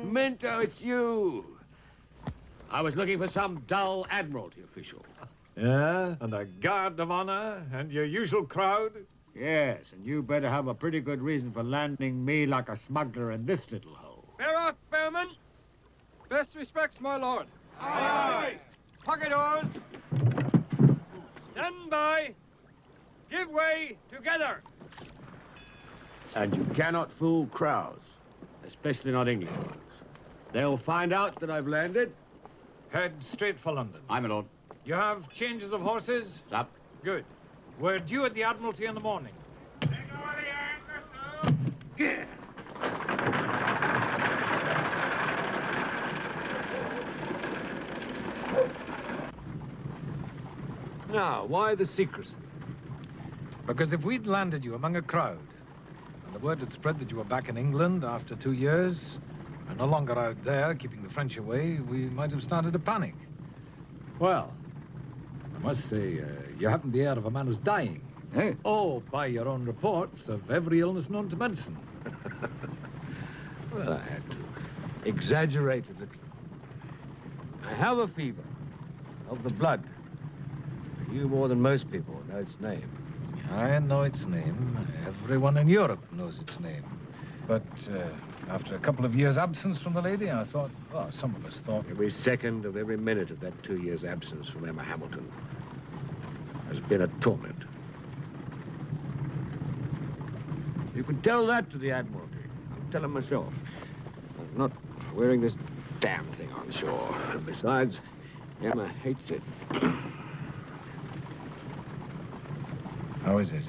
Minto, it's you. I was looking for some dull Admiralty official. Yeah, and a guard of honor, and your usual crowd? Yes, and you better have a pretty good reason for landing me like a smuggler in this little hole. Bear off, Bellman. Best respects, my lord. Aye. Pocketors. Stand by. Give way together. And you cannot fool crowds, especially not English ones. They'll find out that I've landed. Head straight for London. Aye, my lord. You have changes of horses? Up. Good. We're due at the Admiralty in the morning. Now, why the secrecy? Because if we'd landed you among a crowd, and the word had spread that you were back in England after 2 years, and no longer out there keeping the French away, we might have started a panic. Well, I must say, you haven't the air of a man who's dying. Eh? Oh, by your own reports, of every illness known to medicine. Well, I had to exaggerate a little. I have a fever of the blood. You more than most people know its name. I know its name. Everyone in Europe knows its name. But after a couple of years' absence from the lady, I thought, well, some of us thought... Every second of every minute of that 2 years' absence from Emma Hamilton has been a torment. You can tell that to the Admiralty. I'll tell him myself. I'm not wearing this damn thing on shore. And besides, Emma hates it. How is it?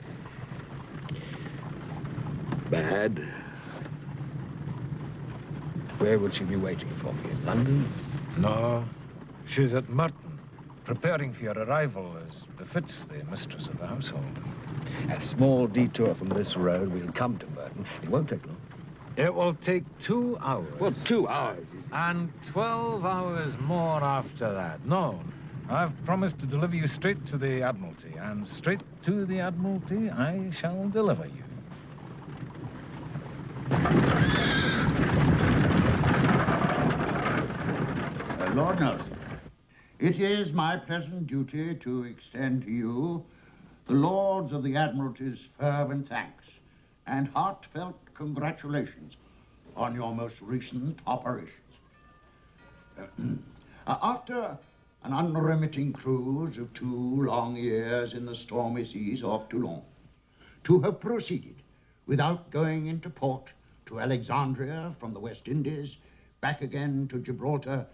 bad. Where would she be waiting for me? In London? No, she's at Merton, preparing for your arrival as befits the mistress of the household. A small detour from this road, we'll come to Merton. It won't take long. It will take 2 hours. Well, 2 hours. And 12 hours more after that. No, I've promised to deliver you straight to the Admiralty, and straight to the Admiralty I shall deliver you. Lord Nelson, it is my pleasant duty to extend to you the Lords of the Admiralty's fervent thanks and heartfelt congratulations on your most recent operations. After an unremitting cruise of 2 long years in the stormy seas off Toulon, to have proceeded without going into port to Alexandria from the West Indies, back again to Gibraltar,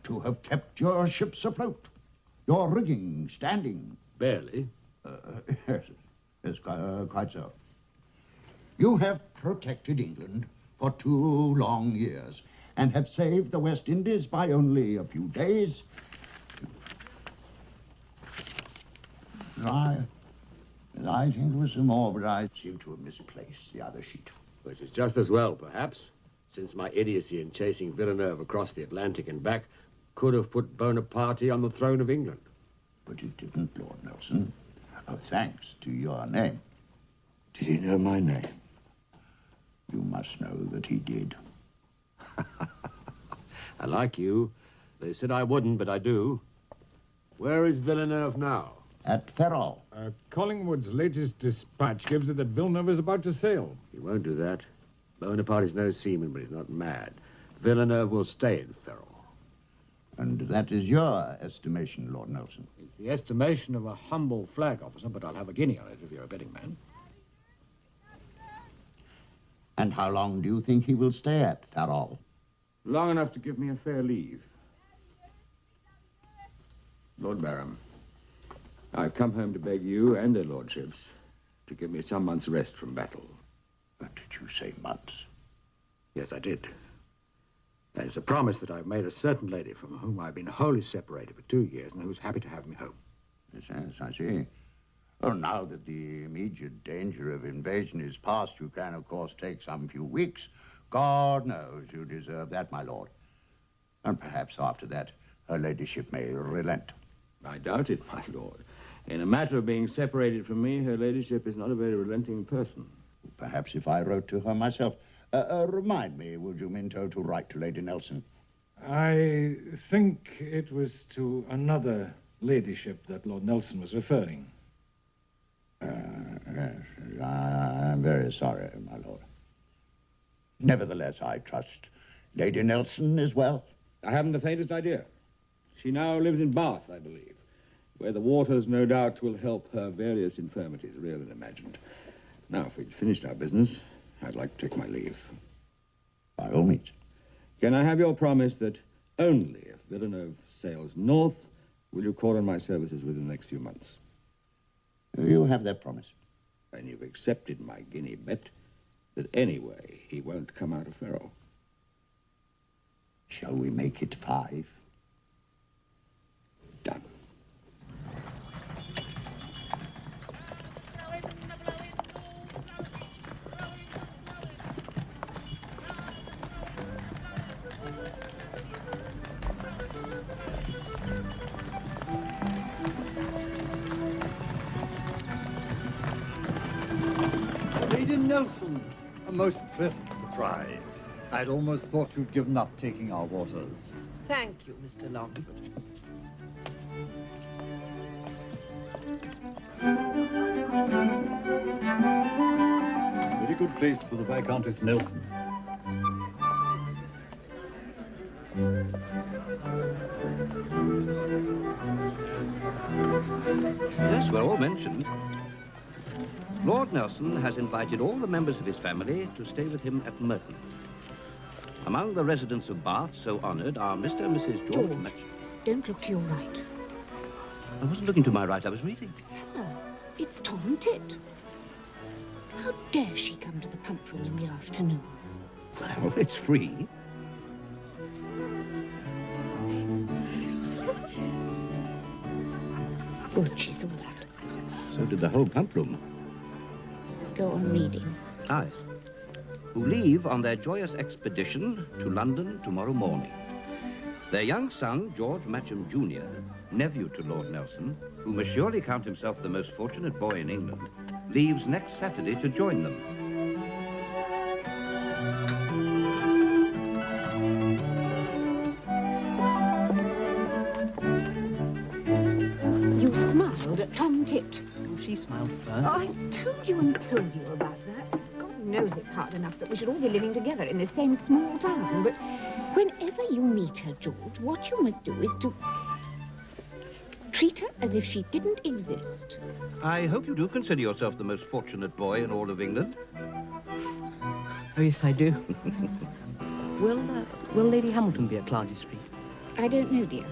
to have kept your ships afloat, your rigging standing. Barely. Yes, quite so. You have protected England for 2 long years and have saved the West Indies by only a few days. I think there was some more, but I seem to have misplaced the other sheet. Which is just as well, perhaps, since my idiocy in chasing Villeneuve across the Atlantic and back could have put Bonaparte on the throne of England. But it didn't, Lord Nelson. Thanks to your name. Did he know my name? You must know that he did. I like you. They said I wouldn't, but I do. Where is Villeneuve now? At Ferrol. Collingwood's latest dispatch gives it that Villeneuve is about to sail. He won't do that. Bonaparte is no seaman, but he's not mad. Villeneuve will stay in Ferrol. And that is your estimation, Lord Nelson. It's the estimation of a humble flag officer, but I'll have a guinea on it if you're a betting man. And how long do you think he will stay at Ferrol? Long enough to give me a fair leave. Lord Barham, I've come home to beg you and their lordships to give me some months' rest from battle. Did you say months? Yes, I did. That is a promise that I've made a certain lady from whom I've been wholly separated for 2 years and who's happy to have me home. Yes, I see. Well, now that the immediate danger of invasion is past, you can, of course, take some few weeks. God knows you deserve that, my lord. And perhaps after that, her ladyship may relent. I doubt it, my lord. In a matter of being separated from me, her ladyship is not a very relenting person. Perhaps if I wrote to her myself. Remind me, would you, Minto, to write to Lady Nelson? I think it was to another ladyship that Lord Nelson was referring. Yes, I'm very sorry, my lord. Nevertheless, I trust Lady Nelson is well. I haven't the faintest idea. She now lives in Bath, I believe, where the waters, no doubt, will help her various infirmities, real and imagined. Now, if we'd finished our business, I'd like to take my leave. By all means. Can I have your promise that only if Villeneuve sails north will you call on my services within the next few months? You have that promise. And you've accepted my guinea bet that anyway he won't come out of Ferrol. Shall we make it 5? Done. Lady Nelson, a most pleasant surprise. I'd almost thought you'd given up taking our waters. Thank you, Mr. Longford. Very good place for the Viscountess Nelson. Yes, we're all mentioned. Lord Nelson has invited all the members of his family to stay with him at Merton. Among the residents of Bath so honoured are Mr. and Mrs. George. Don't look to your right. I wasn't looking to my right, I was reading. It's her. It's Tom and Tit. How dare she come to the pump room in the afternoon? Well, it's free. Good, she saw that. So did the whole pump room. Go on reading. Yes. Who leave on their joyous expedition to London tomorrow morning. Their young son, George Matcham Jr., nephew to Lord Nelson, who must surely count himself the most fortunate boy in England, leaves next Saturday to join them. You smiled at Tom Tit. Oh, she smiled first. Oh, I told you and told you about that. God knows it's hard enough that we should all be living together in the same small town, but whenever you meet her, George, what you must do is to treat her as if she didn't exist. I hope you do consider yourself the most fortunate boy in all of England. Oh, yes, I do. Will Lady Hamilton be at Clarges Street? I don't know, dear.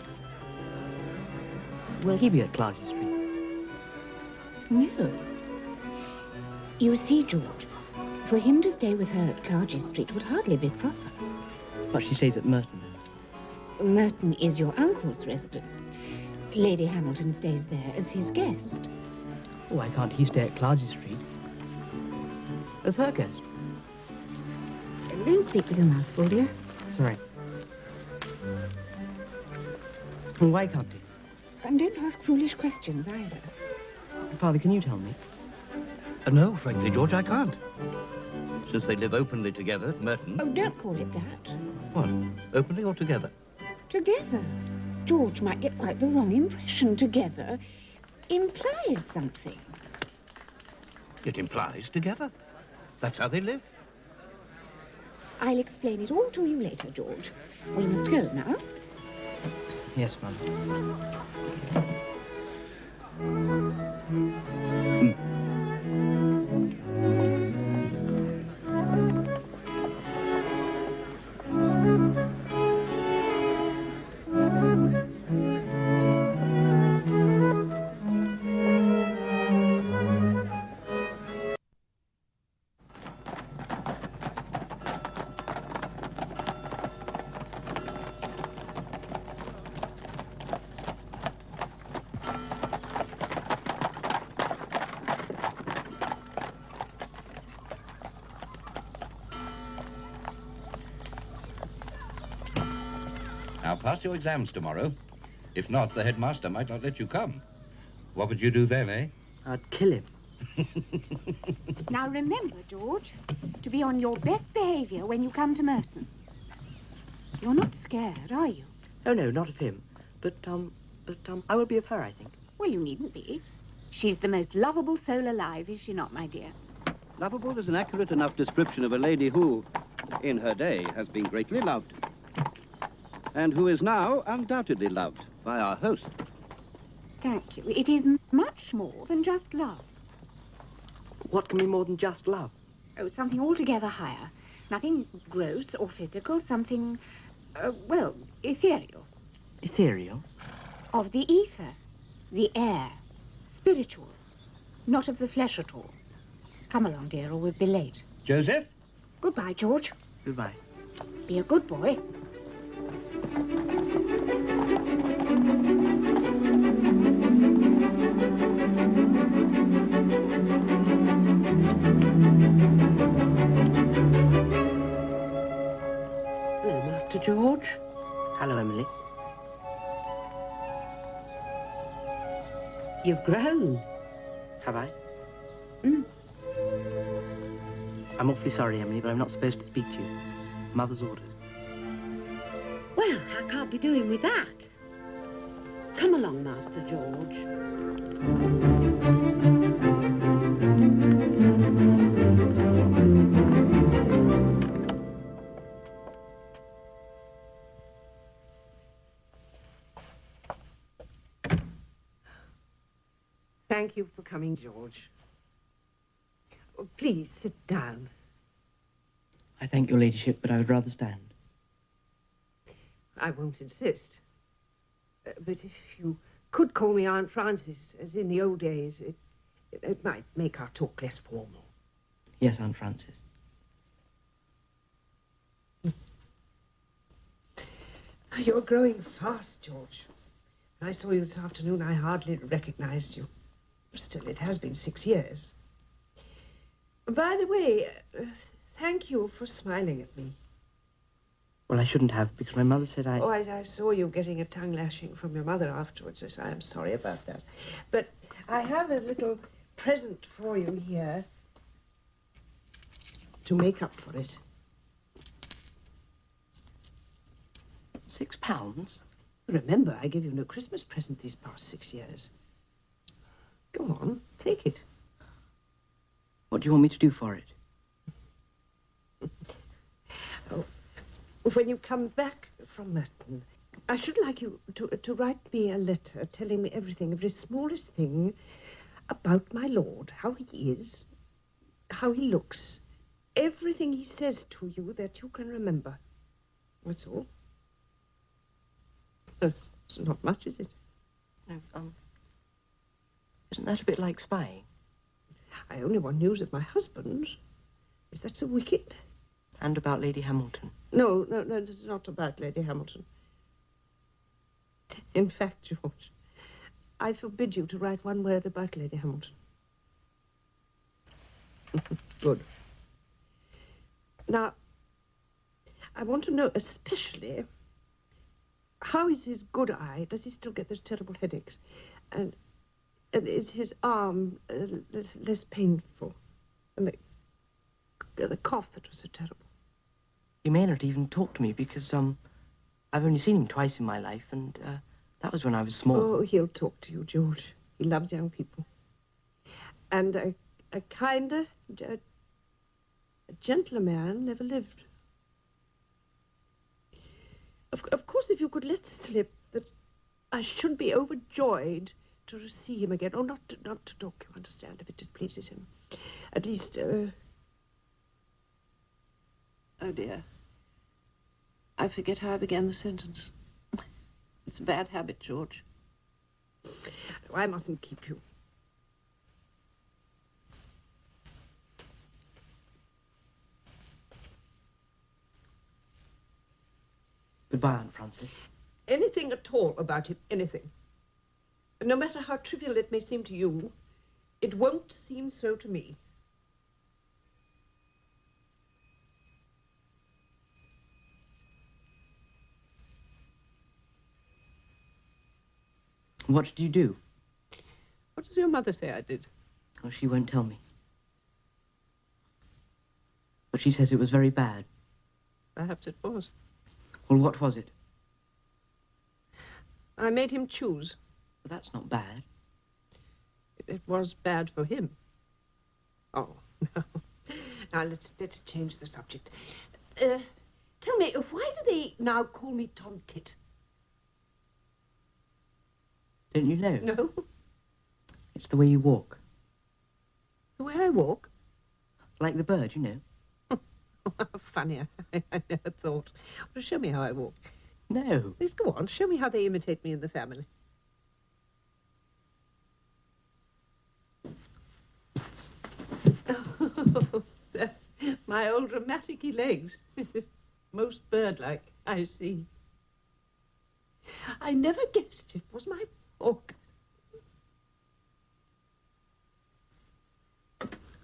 Will he be at Clarges Street? No. You see, George, for him to stay with her at Clarges Street would hardly be proper. But she stays at Merton. Merton is your uncle's residence. Lady Hamilton stays there as his guest. Why can't he stay at Clarges Street as her guest? Don't speak with your mouth full, dear. Sorry. And why can't he? And don't ask foolish questions either. Father, can you tell me? No, frankly, George, I can't. Since they live openly together at Merton. Oh, don't call it that. What? Openly or together? Together. George might get quite the wrong impression. Together implies something. It implies together. That's how they live. I'll explain it all to you later, George. We must go now. Yes, Mum. Now, pass your exams tomorrow. If not, the headmaster might not let you come. What would you do then, eh? I'd kill him. Now remember, George, to be on your best behaviour when you come to Merton. You're not scared, are you? Oh, no, not of him. But I will be of her, I think. Well, you needn't be. She's the most lovable soul alive, is she not, my dear? Lovable is an accurate enough description of a lady who, in her day, has been greatly loved. And who is now undoubtedly loved by our host. Thank you. It is much more than just love. What can be more than just love? Oh, something altogether higher. Nothing gross or physical, something, well, ethereal. Ethereal? Of the ether, the air, spiritual, not of the flesh at all. Come along, dear, or we'll be late. Joseph? Goodbye, George. Goodbye. Be a good boy. Hello, Master George. Hello, Emily. You've grown. Have I? Mm. I'm awfully sorry, Emily, but I'm not supposed to speak to you. Mother's orders. Well, I can't be doing with that. Come along, Master George. Thank you for coming, George. Oh, please, sit down. I thank your ladyship, but I would rather stand. I won't insist. But if you could call me Aunt Frances, as in the old days, it might make our talk less formal. Yes, Aunt Frances. You're growing fast, George. When I saw you this afternoon, I hardly recognized you. Still, it has been 6 years. By the way, thank you for smiling at me. Well, I shouldn't have, because my mother said Oh, I saw you getting a tongue lashing from your mother afterwards. Yes, I am sorry about that. But I have a little present for you here to make up for it. £6? Remember, I gave you no Christmas present these past 6 years. Go on, take it. What do you want me to do for it? Oh, when you come back from Merton, I should like you to write me a letter telling me everything, every smallest thing about my lord, how he is, how he looks, everything he says to you that you can remember. That's all. That's not much, is it? No, isn't that a bit like spying? I only want news of my husband. Is that so wicked? And about Lady Hamilton? No, it's not about Lady Hamilton. In fact, George, I forbid you to write one word about Lady Hamilton. Good. Now, I want to know especially, how is his good eye? Does he still get those terrible headaches? And is his arm less painful? And the cough that was so terrible. He may not even talk to me because, I've only seen him twice in my life, and that was when I was small. Oh, he'll talk to you, George. He loves young people. And a kinder, a gentler man never lived. Of course, if you could let slip that I should be overjoyed to see him again. Oh, not to talk, you understand, if it displeases him. At least, oh, dear. I forget how I began the sentence. It's a bad habit, George. I mustn't keep you. Goodbye, Aunt Frances. Anything at all about him, anything. No matter how trivial it may seem to you, it won't seem so to me. What did you do? What does your mother say I did? Oh, she won't tell me. But she says it was very bad. Perhaps it was. Well, what was it? I made him choose. But that's not bad. It was bad for him. Oh, no. Now, let's change the subject. Tell me, why do they now call me Tom Tit? Don't you know? No. It's the way you walk. The way I walk? Like the bird, you know. Funny, I never thought. Well, show me how I walk. No. Please go on, show me how they imitate me in the family. Oh, my old rheumatic-y legs. Most bird-like, I see. I never guessed it was my walk.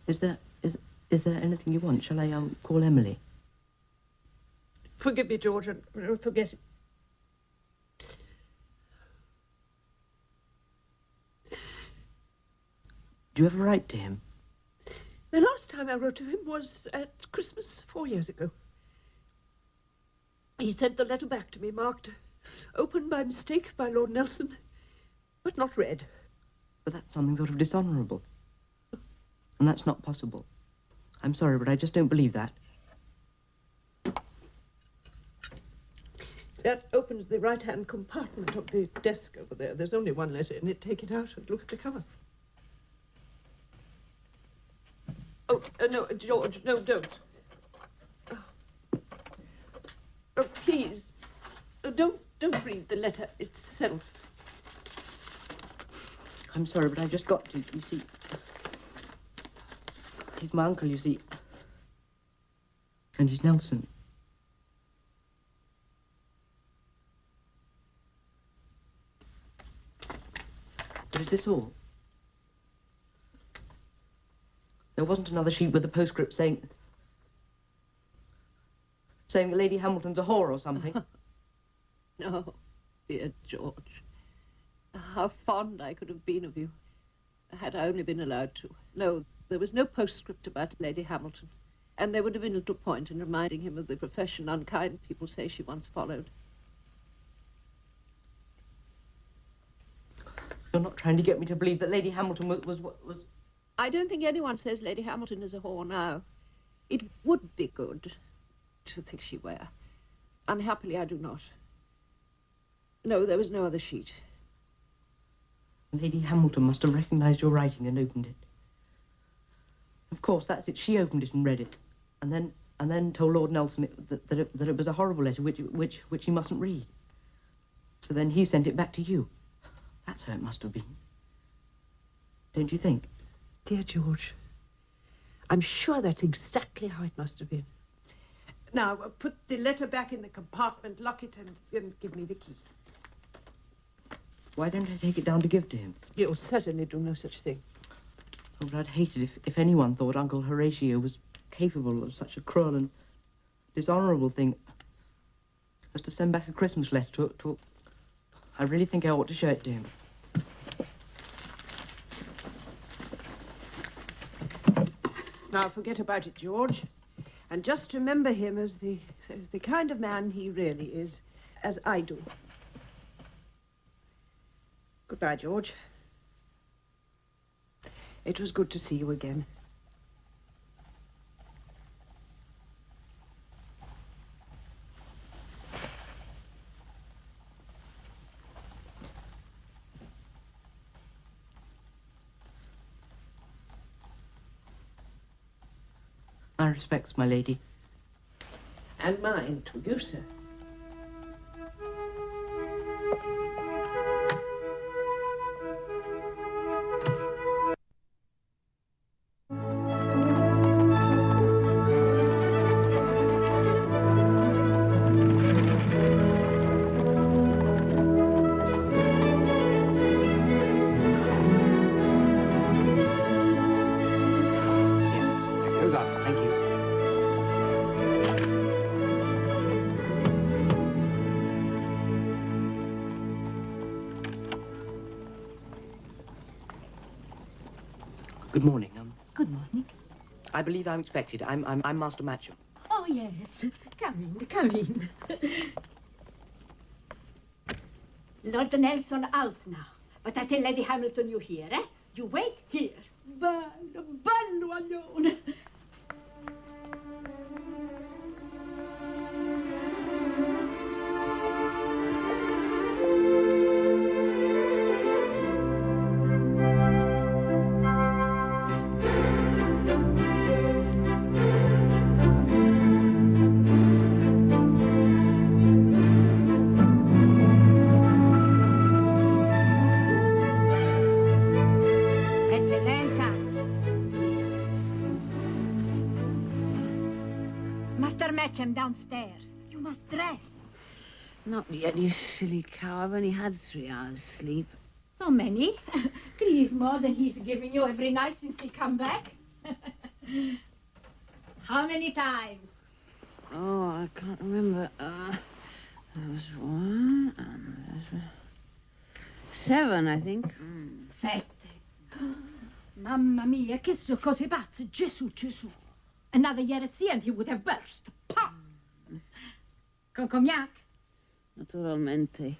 Is there anything you want? Shall I call Emily? Forgive me, George, and forget it. Do you ever write to him? The last time I wrote to him was at Christmas 4 years ago. He sent the letter back to me, marked open by mistake by Lord Nelson, but not read. But that's something sort of dishonourable. And that's not possible. I'm sorry, but I just don't believe that. That opens the right-hand compartment of the desk over there. There's only one letter in it. Take it out and look at the cover. Oh, no, George, no, don't. Oh, please, don't read the letter itself. I'm sorry, but I just got to, you see. He's my uncle, you see. And he's Nelson. But is this all? There wasn't another sheet with a postscript saying that Lady Hamilton's a whore or something? No, dear George. How fond I could have been of you, had I only been allowed to. No, there was no postscript about Lady Hamilton, and there would have been little point in reminding him of the profession unkind people say she once followed. You're not trying to get me to believe that Lady Hamilton was... I don't think anyone says Lady Hamilton is a whore now. It would be good to think she were. Unhappily, I do not. No, there was no other sheet. Lady Hamilton must have recognized your writing and opened it. Of course, that's it. She opened it and read it, and then told Lord Nelson that it was a horrible letter which he mustn't read. So then he sent it back to you. That's how it must have been. Don't you think? Dear George, I'm sure that's exactly how it must have been. Now, put the letter back in the compartment, lock it, and give me the key. Why don't I take it down to give to him? You'll certainly do no such thing. Oh, but I'd hate it if anyone thought Uncle Horatio was capable of such a cruel and dishonourable thing as to send back a Christmas letter to... I really think I ought to show it to him. Now, forget about it, George. And just remember him as the kind of man he really is, as I do. Goodbye, George. It was good to see you again. My respects, my lady. And mine to you, sir. Good morning. Good morning. I believe I'm expected. I'm Master Matcham. Oh, yes. Come in. Lord Nelson out now. But I tell Lady Hamilton you here, eh? You wait here. Bello alone. Matcham downstairs. You must dress. Not yet, you silly cow. I've only had 3 hours sleep. So many? 3 is more than he's giving you every night since he come back. How many times? Oh, I can't remember. There was 1, and there was 7, I think. 7. Mamma mia, che so cose pazze. Gesù. Another year at sea and he would have burst. Pah! Con cognac? Naturalmente.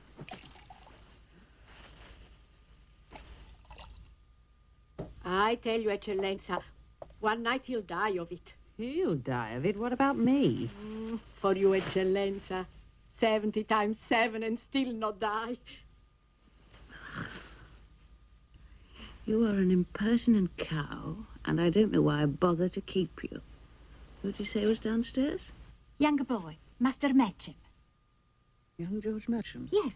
I tell you, Eccellenza, one night he'll die of it. He'll die of it? What about me? For you, Eccellenza. 70 times 7 and still not die. You are an impertinent cow, and I don't know why I bother to keep you. Who did you say was downstairs? Younger boy, Master Matcham. Young George Matcham? Yes.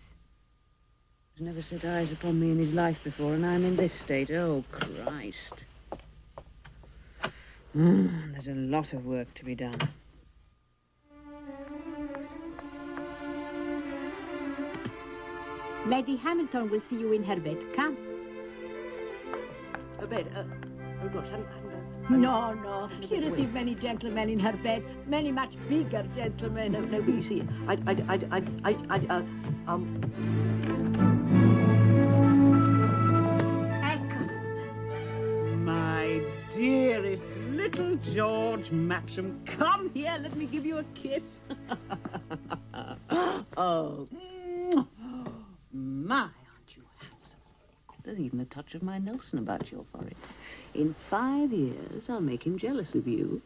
He's never set eyes upon me in his life before, and I'm in this state. Oh, Christ. There's a lot of work to be done. Lady Hamilton will see you in her bed. Come. Her bed? Oh, gosh, No. She received many gentlemen in her bed. Many much bigger gentlemen. No, but you see, My dearest little George Matcham, come here, let me give you a kiss. Oh, my, aren't you handsome? There's even a touch of my Nelson about your forehead. In 5 years, I'll make him jealous of you.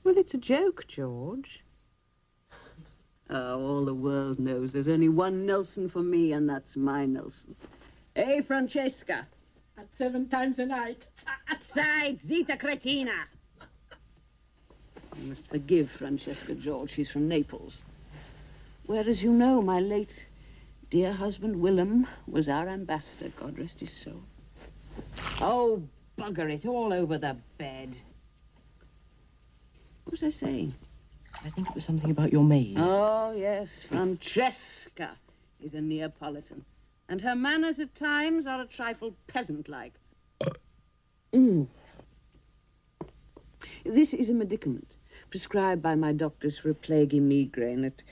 Well, it's a joke, George. Oh, all the world knows there's only one Nelson for me, and that's my Nelson. Hey, Francesca. At 7 times a night. Outside, zita cretina. You must forgive Francesca, George. She's from Naples. Whereas, you know, my late dear husband, Willem, was our ambassador, God rest his soul. Oh, bugger it, all over the bed. What was I saying? I think it was something about your maid. Oh, yes, Francesca is a Neapolitan. And her manners at times are a trifle peasant-like. This is a medicament prescribed by my doctors for a plaguey migraine. It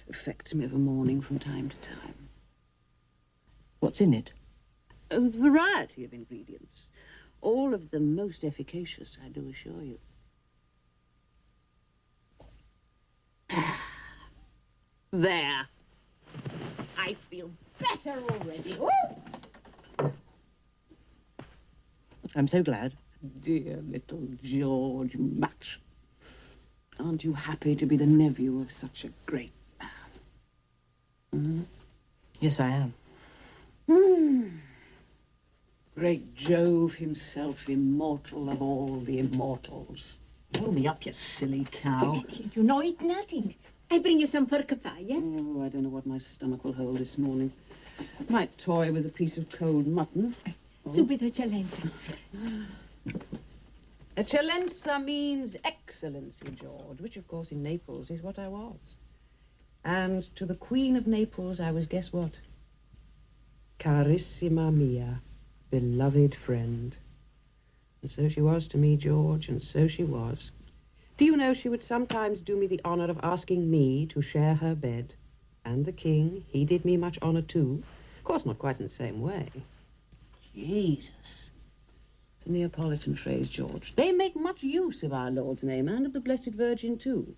affects me of a morning from time to time. What's in it? A variety of ingredients. All of them most efficacious, I do assure you. There. I feel better already. Ooh! I'm so glad. Dear little George Match. Aren't you happy to be the nephew of such a great man? Mm-hmm. Yes, I am. Great Jove himself, immortal of all the immortals. Pull me up, you silly cow. You know eat nothing. I bring you some pork pie, yes? Oh, I don't know what my stomach will hold this morning. Might toy with a piece of cold mutton. Subito eccellenza. Eccellenza means excellency, George, which, of course, in Naples is what I was. And to the Queen of Naples, I was, guess what? Carissima mia, beloved friend. And so she was to me, George, and so she was. Do you know she would sometimes do me the honor of asking me to share her bed? And the king, he did me much honor, too. Of course, not quite in the same way. Jesus. It's a Neapolitan phrase, George. They make much use of our Lord's name and of the Blessed Virgin, too.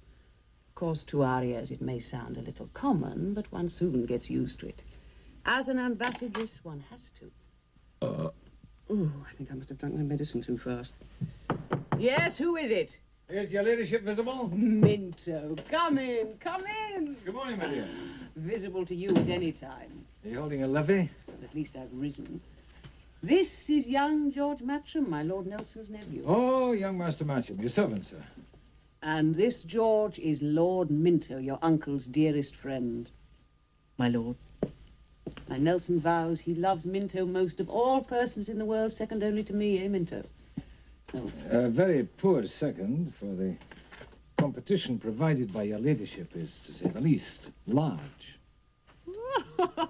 Of course, to our ears it may sound a little common, but one soon gets used to it. As an ambassadress, one has to. Ooh, I think I must have drunk my medicine too fast. Yes, who is it? Is your ladyship visible? Minto, come in, come in. Good morning, my dear. Visible to you at any time. Are you holding a levee? Well, at least I've risen. This is young George Matcham, my Lord Nelson's nephew. Oh, young Master Matcham, your servant, sir. And this, George, is Lord Minto, your uncle's dearest friend. My lord. My Nelson vows he loves Minto most of all persons in the world, second only to me, eh, Minto? No. A very poor second, for the competition provided by your ladyship is, to say the least, large.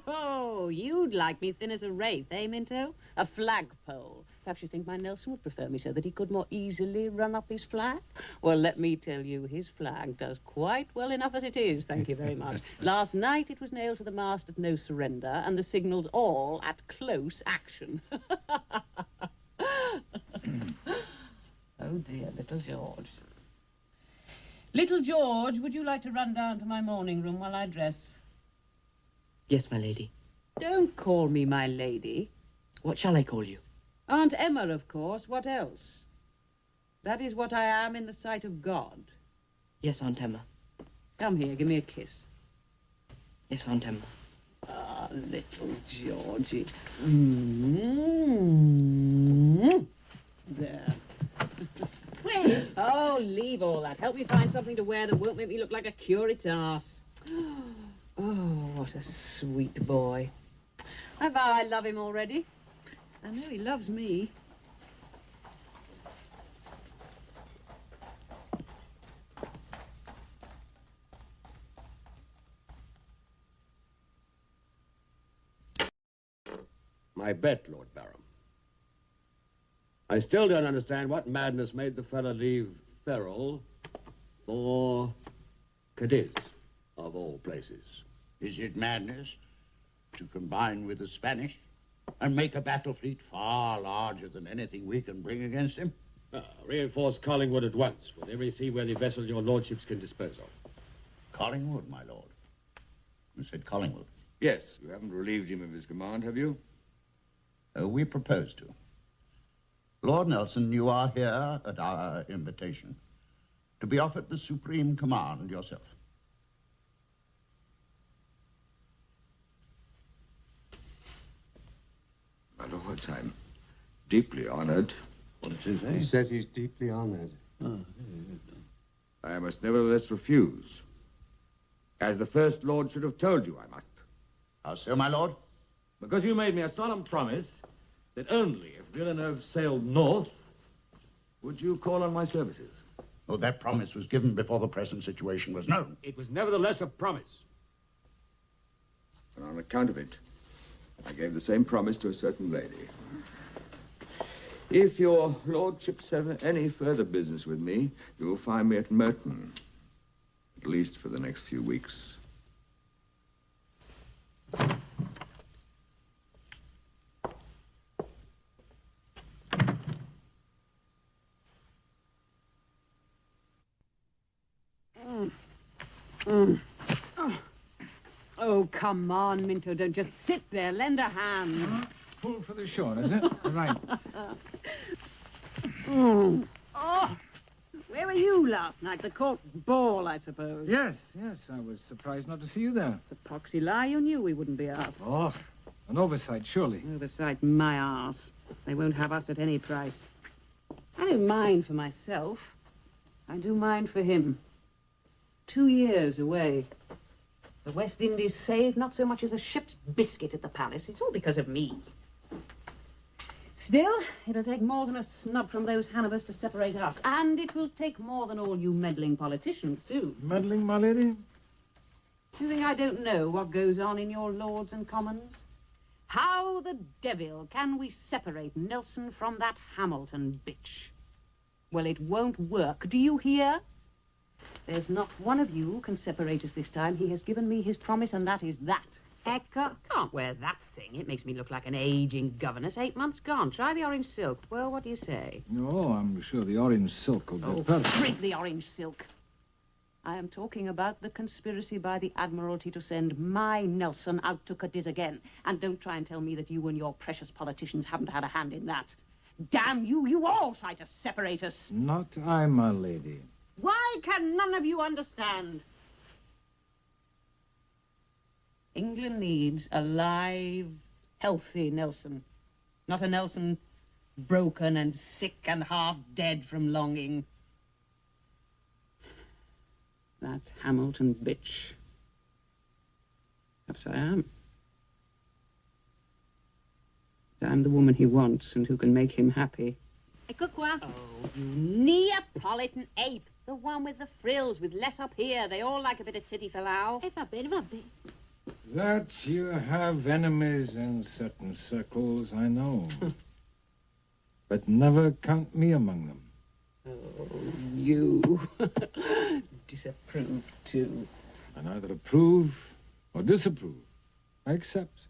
Oh, you'd like me thin as a wraith, eh, Minto? A flagpole. Perhaps you think my Nelson would prefer me so that he could more easily run up his flag? Well, let me tell you, his flag does quite well enough as it is, thank you very much. Last night it was nailed to the mast at no surrender, and the signals all at close action. Oh, dear, little George. Little George, would you like to run down to my morning room while I dress? Yes, my lady. Don't call me my lady. What shall I call you? Aunt Emma, of course. What else? That is what I am in the sight of God. Yes, Aunt Emma. Come here, give me a kiss. Yes, Aunt Emma. Ah, little Georgie. There. Wait. Oh, leave all that. Help me find something to wear that won't make me look like a curate's ass. Oh, what a sweet boy. I vow I love him already. I know he loves me. my bet, Lord Barham. I still don't understand what madness made the fellow leave Ferrol for Cadiz, of all places. Is it madness to combine with the Spanish and make a battle fleet far larger than anything we can bring against him? Reinforce Collingwood at once with every seaworthy vessel your lordships can dispose of. Collingwood, my lord. You said Collingwood. Yes, you haven't relieved him of his command, have you? We propose to. Lord Nelson, you are here at our invitation to be offered the supreme command yourself. My lords, I'm deeply honored. What does he say? He said he's deeply honored. I must nevertheless refuse. As the First Lord should have told you, I must. How so, my lord? Because you made me a solemn promise that only if Villeneuve sailed north would you call on my services. Oh, that promise was given before the present situation was known. It was nevertheless a promise. And on account of it, I gave the same promise to a certain lady. If your lordships have any further business with me, you will find me at Merton, at least for the next few weeks. Oh, come on, Minto. Don't just sit there. Lend a hand. Pull for the shore, is it? Right. Oh, where were you last night? The court ball, I suppose. Yes. I was surprised not to see you there. It's a poxy lie. You knew we wouldn't be asked. Oh, an oversight, surely. Oversight my arse. They won't have us at any price. I don't mind for myself. I do mind for him. 2 years away. The West Indies saved not so much as a ship's biscuit at the palace. It's all because of me. Still, it'll take more than a snub from those Hannovers to separate us. And it will take more than all you meddling politicians, too. Meddling, my lady? You think I don't know what goes on in your Lords and Commons? How the devil can we separate Nelson from that Hamilton bitch? Well, it won't work. Do you hear? There's not one of you who can separate us this time. He has given me his promise, and that is that. Ecca, can't wear that thing. It makes me look like an aging governess. 8 months gone. Try the orange silk. Well, what do you say? Oh, I'm sure the orange silk will be perfect. Frig the orange silk. I am talking about the conspiracy by the Admiralty to send my Nelson out to Cadiz again. And don't try and tell me that you and your precious politicians haven't had a hand in that. Damn you, you all try to separate us. Not I, my lady. Why can none of you understand? England needs a live, healthy Nelson. Not a Nelson broken and sick and half dead from longing. That Hamilton bitch. Perhaps I am. I'm the woman he wants and who can make him happy. Ecco qua. Oh, you Neapolitan ape. The one with the frills, with less up here. They all like a bit of titty-fallow. Va bene, va bene. That you have enemies in certain circles, I know. But never count me among them. Oh, you disapprove, too. I neither approve or disapprove. I accept.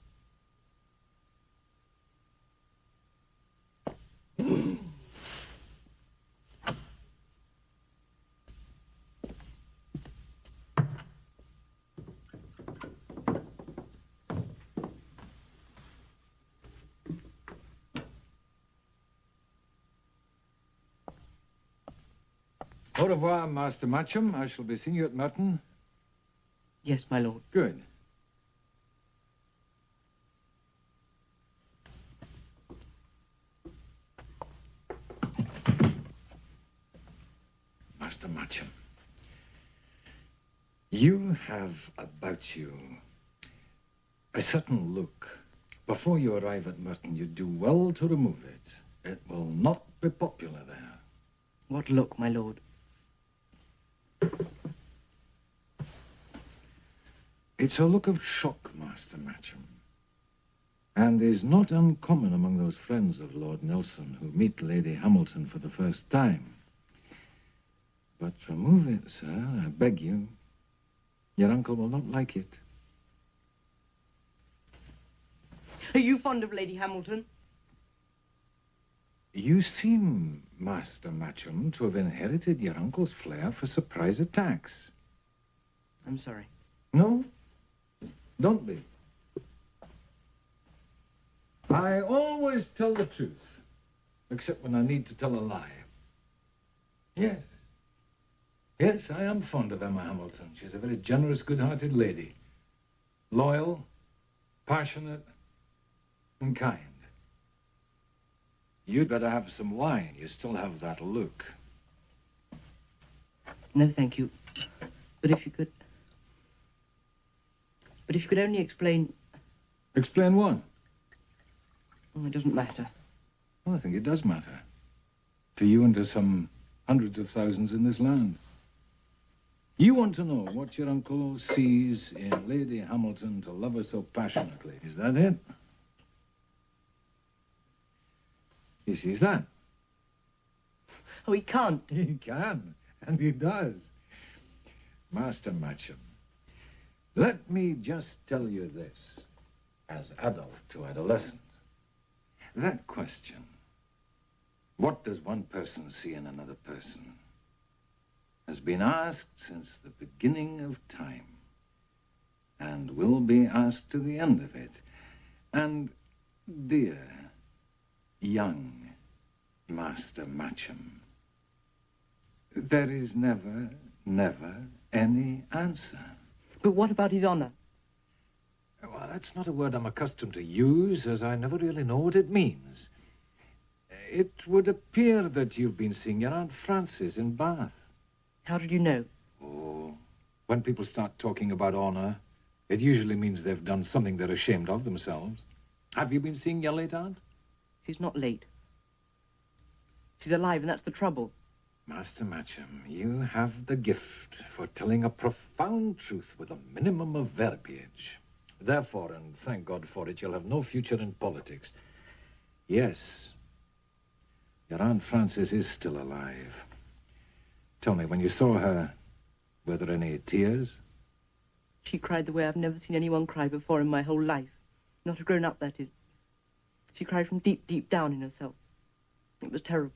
Au revoir, Master Matcham. I shall be seeing you at Merton. Yes, my lord. Good. Master Matcham, you have about you a certain look. Before you arrive at Merton, you do well to remove it. It will not be popular there. What look, my lord? It's a look of shock, Master Matcham. and is not uncommon among those friends of Lord Nelson who meet Lady Hamilton for the first time. But remove it, sir, I beg you. Your uncle will not like it. Are you fond of Lady Hamilton? You seem, Master Matcham, to have inherited your uncle's flair for surprise attacks. I'm sorry. No, don't be. I always tell the truth, except when I need to tell a lie. Yes. Yes, I am fond of Emma Hamilton. She's a very generous, good-hearted lady. Loyal, passionate, and kind. You'd better have some wine. You still have that look. No, thank you. But if you could only explain... Explain what? Oh, it doesn't matter. Well, I think it does matter. To you and to some hundreds of thousands in this land. You want to know what your uncle sees in Lady Hamilton to love her so passionately. Is that it? He sees that. Oh, he can't. He can, and he does. Master Matcham, let me just tell you this, as adult to adolescent. That question, what does one person see in another person, has been asked since the beginning of time, and will be asked to the end of it. And, dear, young Master Matcham, there is never, never any answer. But what about his honor? Well, that's not a word I'm accustomed to use, as I never really know what it means. It would appear that you've been seeing your Aunt Frances in Bath. How did you know? Oh, when people start talking about honor, it usually means they've done something they're ashamed of themselves. Have you been seeing your late aunt? She's not late. She's alive, and that's the trouble. Master Matcham, you have the gift for telling a profound truth with a minimum of verbiage. Therefore, and thank God for it, you'll have no future in politics. Yes, your Aunt Frances is still alive. Tell me, when you saw her, were there any tears? She cried the way I've never seen anyone cry before in my whole life. Not a grown-up, that is. She cried from deep, deep down in herself. It was terrible.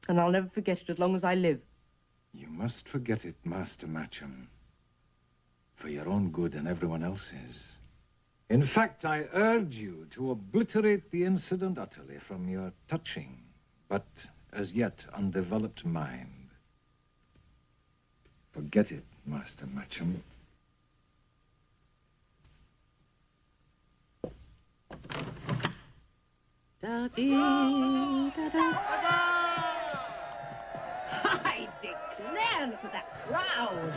And I'll never forget it as long as I live. You must forget it, Master Matcham. For your own good and everyone else's. In fact, I urge you to obliterate the incident utterly from your touching, but as yet undeveloped mind. Forget it, Master Matcham. I declare, look at that crowd.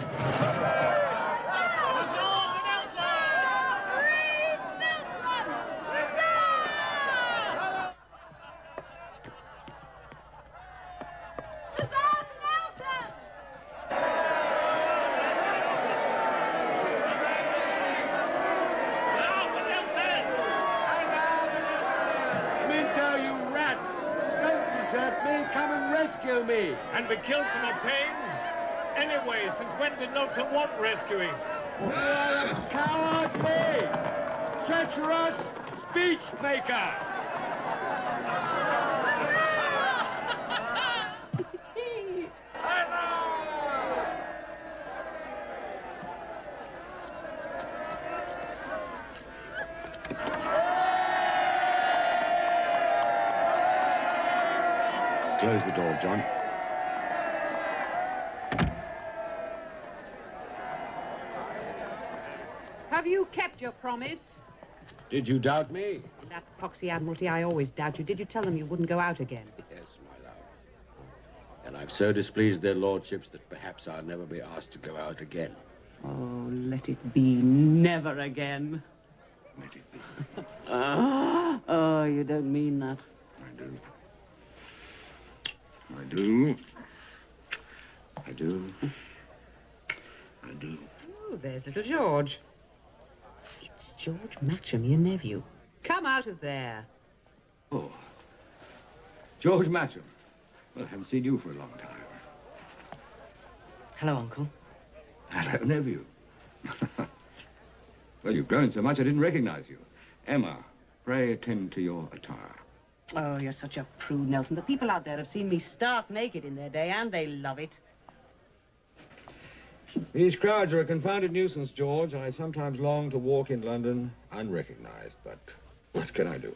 Come and rescue me. And be killed for my pains? Anyway, since when did Nelson want rescuing? You are a cowardly, treacherous speechmaker. Close the door, John. Have you kept your promise? Did you doubt me? In that poxy Admiralty, I always doubt you. Did you tell them you wouldn't go out again? Yes, my love. And I've so displeased their lordships that perhaps I'll never be asked to go out again. Oh, let it be never again. Let it be. Oh, you don't mean that. I do. I do. I do. I do. Oh, there's little George. It's George Matcham, your nephew. Come out of there. Oh. George Matcham. Well, I haven't seen you for a long time. Hello, Uncle. Hello, nephew. Well, you've grown so much I didn't recognize you. Emma, pray attend to your attire. Oh, you're such a prude, Nelson. The people out there have seen me stark naked in their day, and they love it. These crowds are a confounded nuisance, George. I sometimes long to walk in London unrecognized, but what can I do?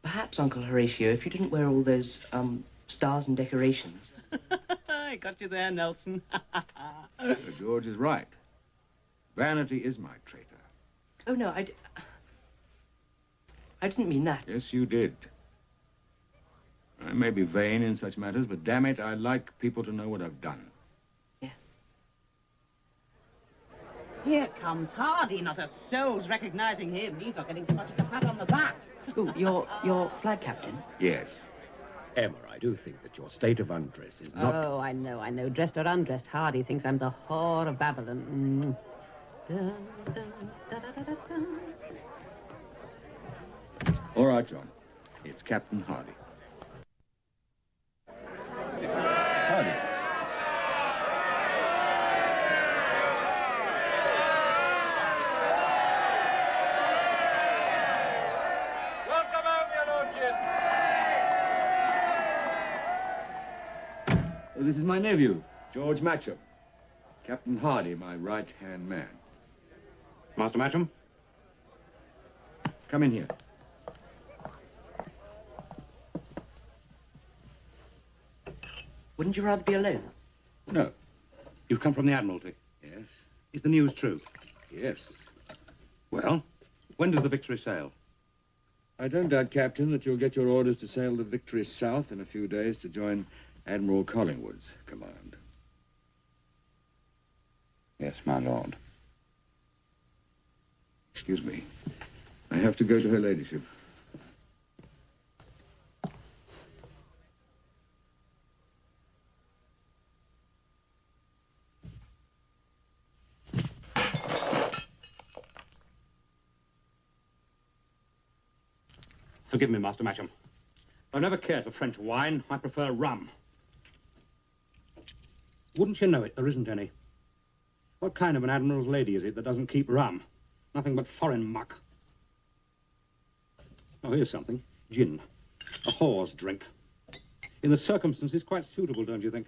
Perhaps, Uncle Horatio, if you didn't wear all those, stars and decorations. I got you there, Nelson. George is right. Vanity is my traitor. Oh, no, I didn't mean that. Yes, you did. I may be vain in such matters, but damn it, I like people to know what I've done. Here comes Hardy. Not a soul's recognizing him. He's not getting so much as a pat on the back. Oh, your flag captain? Yes. Emma, I do think that your state of undress is not... Oh, I know. Dressed or undressed, Hardy thinks I'm the whore of Babylon. Dun, dun, da, da, da, da, da. All right, John. It's Captain Hardy. Hardy. Welcome home, your lordship. This is my nephew, George Matcham. Captain Hardy, my right-hand man. Master Matcham? Come in here. Wouldn't you rather be alone? No. You've come from the Admiralty? Yes. Is the news true? Yes. Well, when does the Victory sail? I don't doubt, Captain, that you'll get your orders to sail the Victory south in a few days to join Admiral Collingwood's command. Yes, my lord. Excuse me. I have to go to her ladyship. Forgive me, Master Matcham. I've never cared for French wine. I prefer rum. Wouldn't you know it, there isn't any. What kind of an admiral's lady is it that doesn't keep rum? Nothing but foreign muck. Oh, here's something. Gin. A whore's drink. In the circumstances, quite suitable, don't you think?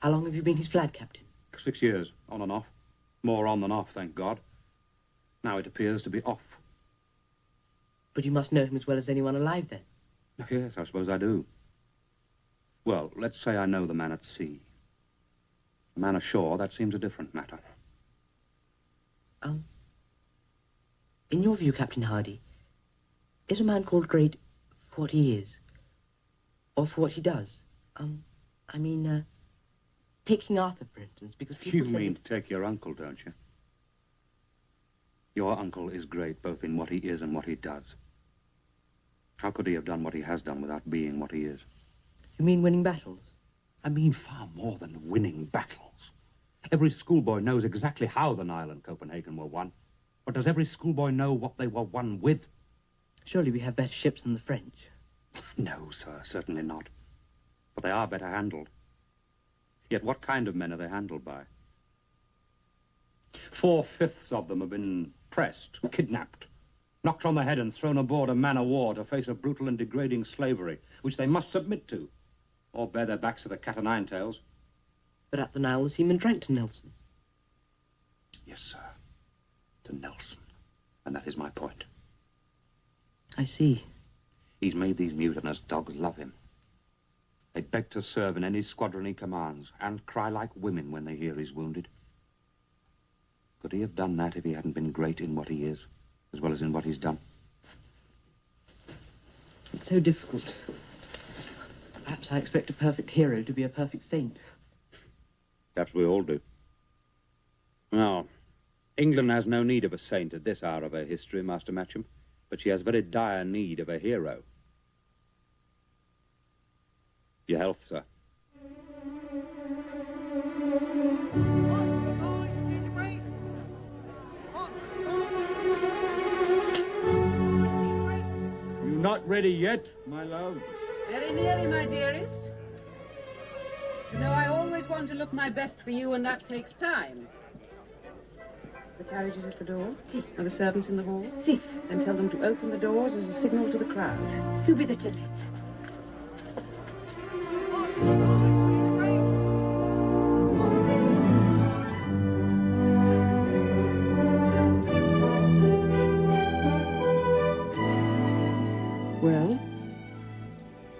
How long have you been his flag captain? 6 years, on and off. More on than off, thank God. Now it appears to be off. But you must know him as well as anyone alive, then. Yes, I suppose I do. Well, let's say I know the man at sea. The man ashore, that seems a different matter. In your view, Captain Hardy, is a man called great for what he is? Or for what he does? Take King Arthur, for instance, because people You say mean that... take your uncle, don't you? Your uncle is great both in what he is and what he does. How could he have done what he has done without being what he is? You mean winning battles? I mean far more than winning battles. Every schoolboy knows exactly how the Nile and Copenhagen were won. But does every schoolboy know what they were won with? Surely we have better ships than the French. No, sir, certainly not. But they are better handled. Yet what kind of men are they handled by? 4/5 of them have been pressed, kidnapped, knocked on the head and thrown aboard a man-of-war to face a brutal and degrading slavery, which they must submit to, or bear their backs to the cat o' nine tails. But at the Nile, the seamen drank to Nelson. Yes, sir, to Nelson. And that is my point. I see. He's made these mutinous dogs love him. They beg to serve in any squadron he commands, and cry like women when they hear he's wounded. Could he have done that if he hadn't been great in what he is, as well as in what he's done? It's so difficult. Perhaps I expect a perfect hero to be a perfect saint. Perhaps we all do. Now, England has no need of a saint at this hour of her history, Master Matcham, but she has very dire need of a hero. Your health, sir. not ready yet, my love? Very nearly, my dearest. You know, I always want to look my best for you, and that takes time. The carriage is at the door? Si. Are the servants in the hall? Si. Then tell them to open the doors as a signal to the crowd. Subito, Eccellenza. Well?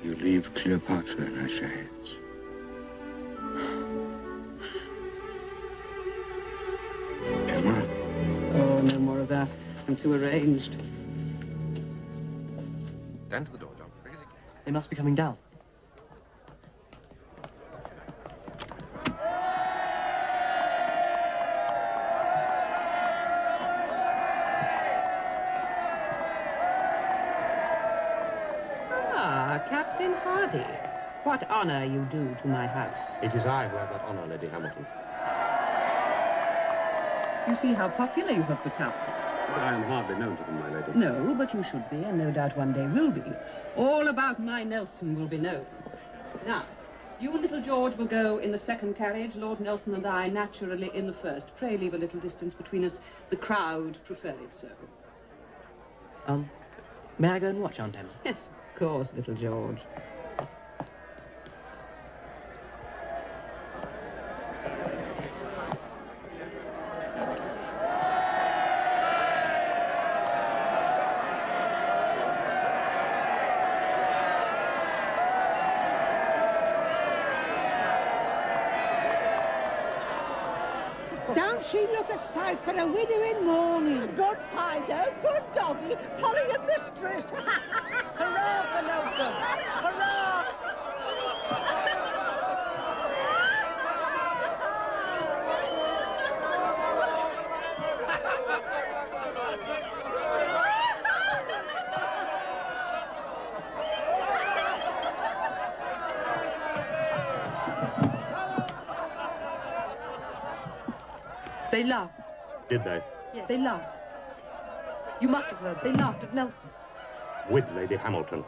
You leave Cleopatra in her shades. Emma? Oh, no more of that. I'm too arranged. Stand to the door, John. They must be coming down. Ah, Captain Hardy. What honor you do to my house. It is I who have that honor, Lady Hamilton. You see how popular you have become. I am hardly known to them, my lady. No, but you should be, and no doubt one day will be. All about my Nelson will be known. Now, you and little George will go in the second carriage, Lord Nelson and I naturally in the first. Pray leave a little distance between us. The crowd prefer it so. May I go and watch, Aunt Emma? Yes, of course, little George. Don't she look a sight for a widow in mourning? Good Fido, good doggy, follow your mistress. Hurrah for Nelson! Hurrah! They laughed. Did they? Yes. They laughed. You must have heard. They laughed at Nelson. With Lady Hamilton.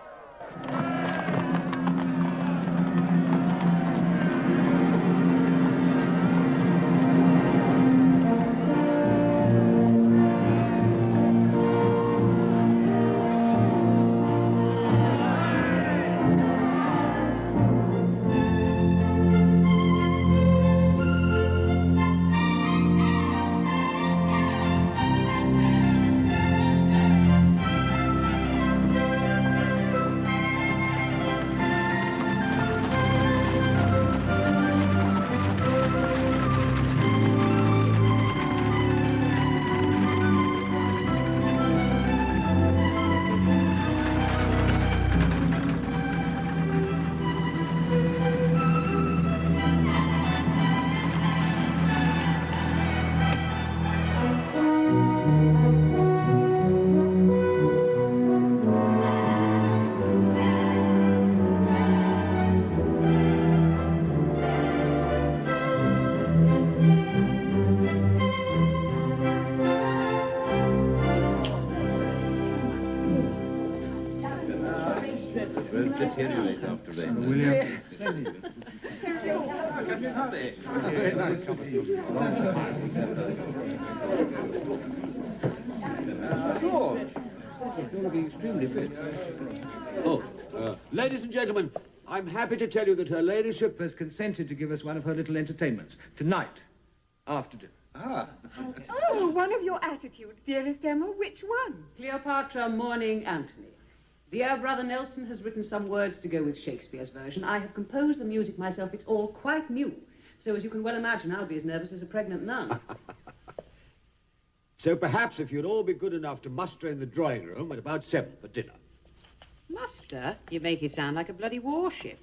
Deteriorate after rain. William. Ladies and gentlemen, I'm happy to tell you that her ladyship has consented to give us one of her little entertainments tonight, after dinner. Oh, one of your attitudes, dearest Emma. Which one? Cleopatra mourning Antony. Dear brother Nelson has written some words to go with Shakespeare's version. I have composed the music myself. It's all quite new. So as you can well imagine, I'll be as nervous as a pregnant nun. So perhaps if you'd all be good enough to muster in the drawing room at about 7 for dinner. Muster? You make it sound like a bloody warship.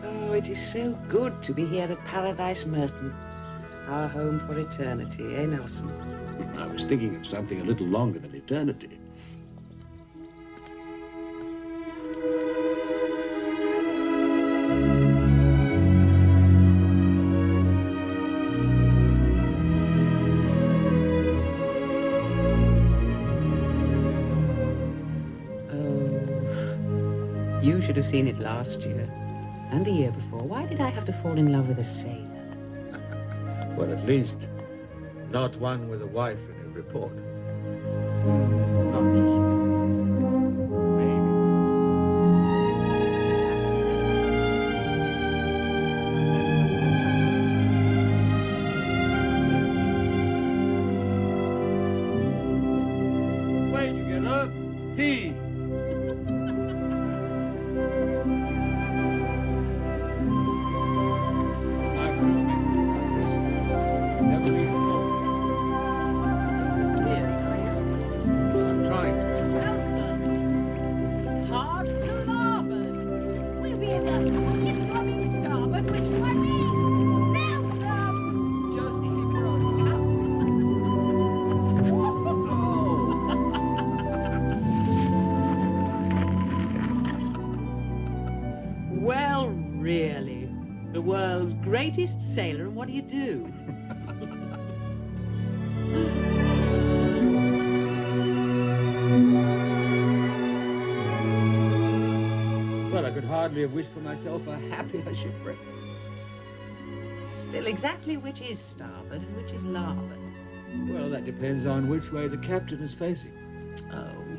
Oh, it is so good to be here at Paradise Merton. Our home for eternity, eh, Nelson? I was thinking of something a little longer than eternity. You should have seen it last year. And the year before. Why did I have to fall in love with a sailor? Well, at least not one with a wife in every port. Way together. He. Hard to larboard. We'll be in the incoming starboard, which do I mean? Nelson! Just keep rowing. Well, really. The world's greatest sailor, and what do you do? Well, I could hardly have wished for myself a happier shipwreck. Still, exactly which is starboard and which is larboard? Well, that depends on which way the captain is facing. Oh, you.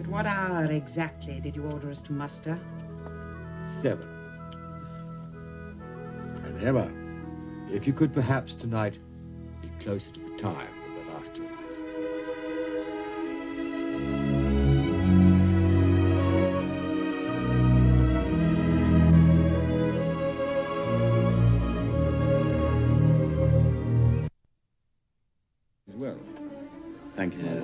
At what hour exactly did you order us to muster? 7. And Emma, if you could perhaps tonight be closer to the time of the last 2 nights. Well. Thank you, Ned.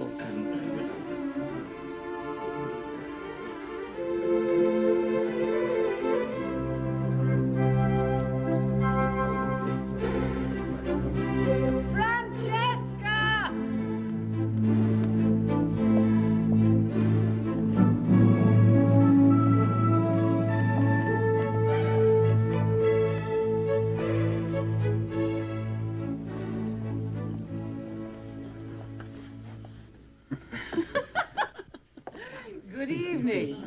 Francesca! Good evening.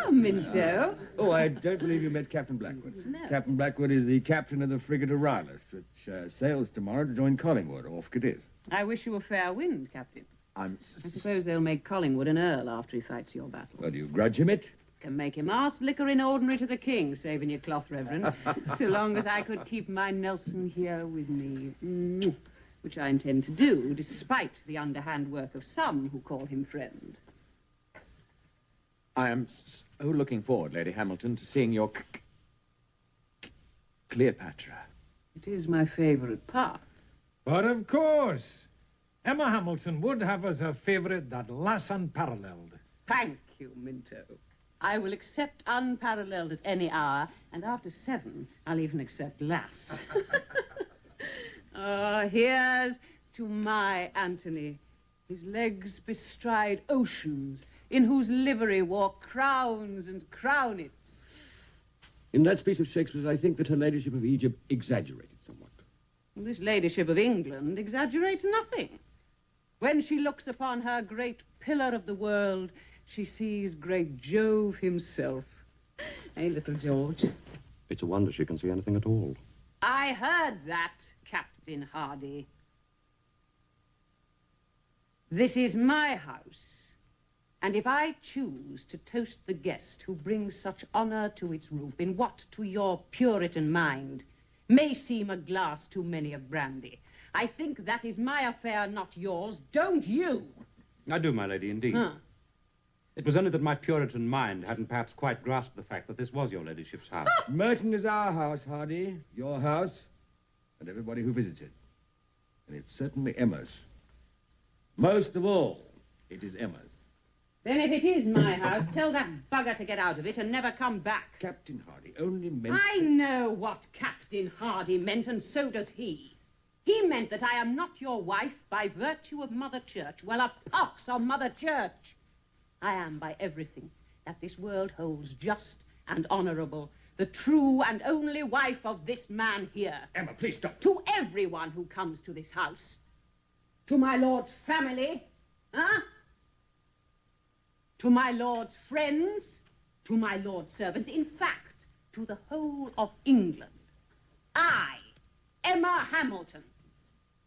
Oh, Minto. Oh, I don't believe you met Captain Blackwood. No. Captain Blackwood is the captain of the frigate Aurelius, which sails tomorrow to join Collingwood off Cadiz. I wish you a fair wind, Captain. I I suppose they'll make Collingwood an earl after he fights your battle. Well, do you grudge him it? Can make him ask liquor in ordinary to the king, saving your cloth, Reverend. So long as I could keep my Nelson here with me. Which I intend to do, despite the underhand work of some who call him friend. I am so looking forward, Lady Hamilton, to seeing your Cleopatra. It is my favorite part. But of course, Emma Hamilton would have as her favorite that lass unparalleled. Thank you, Minto. I will accept unparalleled at any hour, and after 7, I'll even accept lass. Here's to my Antony, his legs bestride oceans, in whose livery walk crowns and crownets. In that speech of Shakespeare's, I think that her ladyship of Egypt exaggerated somewhat. This ladyship of England exaggerates nothing. When she looks upon her great pillar of the world, she sees great Jove himself. Hey, little George. It's a wonder she can see anything at all. I heard that, Captain Hardy. This is my house, and if I choose to toast the guest who brings such honor to its roof in what, to your Puritan mind, may seem a glass too many of brandy, I think that is my affair, not yours. Don't you? I do, my lady, indeed. Huh. It was only that my Puritan mind hadn't perhaps quite grasped the fact that this was your ladyship's house. Merton is our house, Hardy, your house, and everybody who visits it. And it's certainly Emma's. Most of all, it is Emma's. Then if it is my house, tell that bugger to get out of it and never come back. Captain Hardy only meant... I know what Captain Hardy meant, and so does he. He meant that I am not your wife by virtue of Mother Church. Well, a pox on Mother Church. I am by everything that this world holds just and honorable, the true and only wife of this man here. Emma, please stop. To everyone who comes to this house. To my lord's family, huh? to my lord's friends, to my lord's servants, in fact, to the whole of England. I, Emma Hamilton,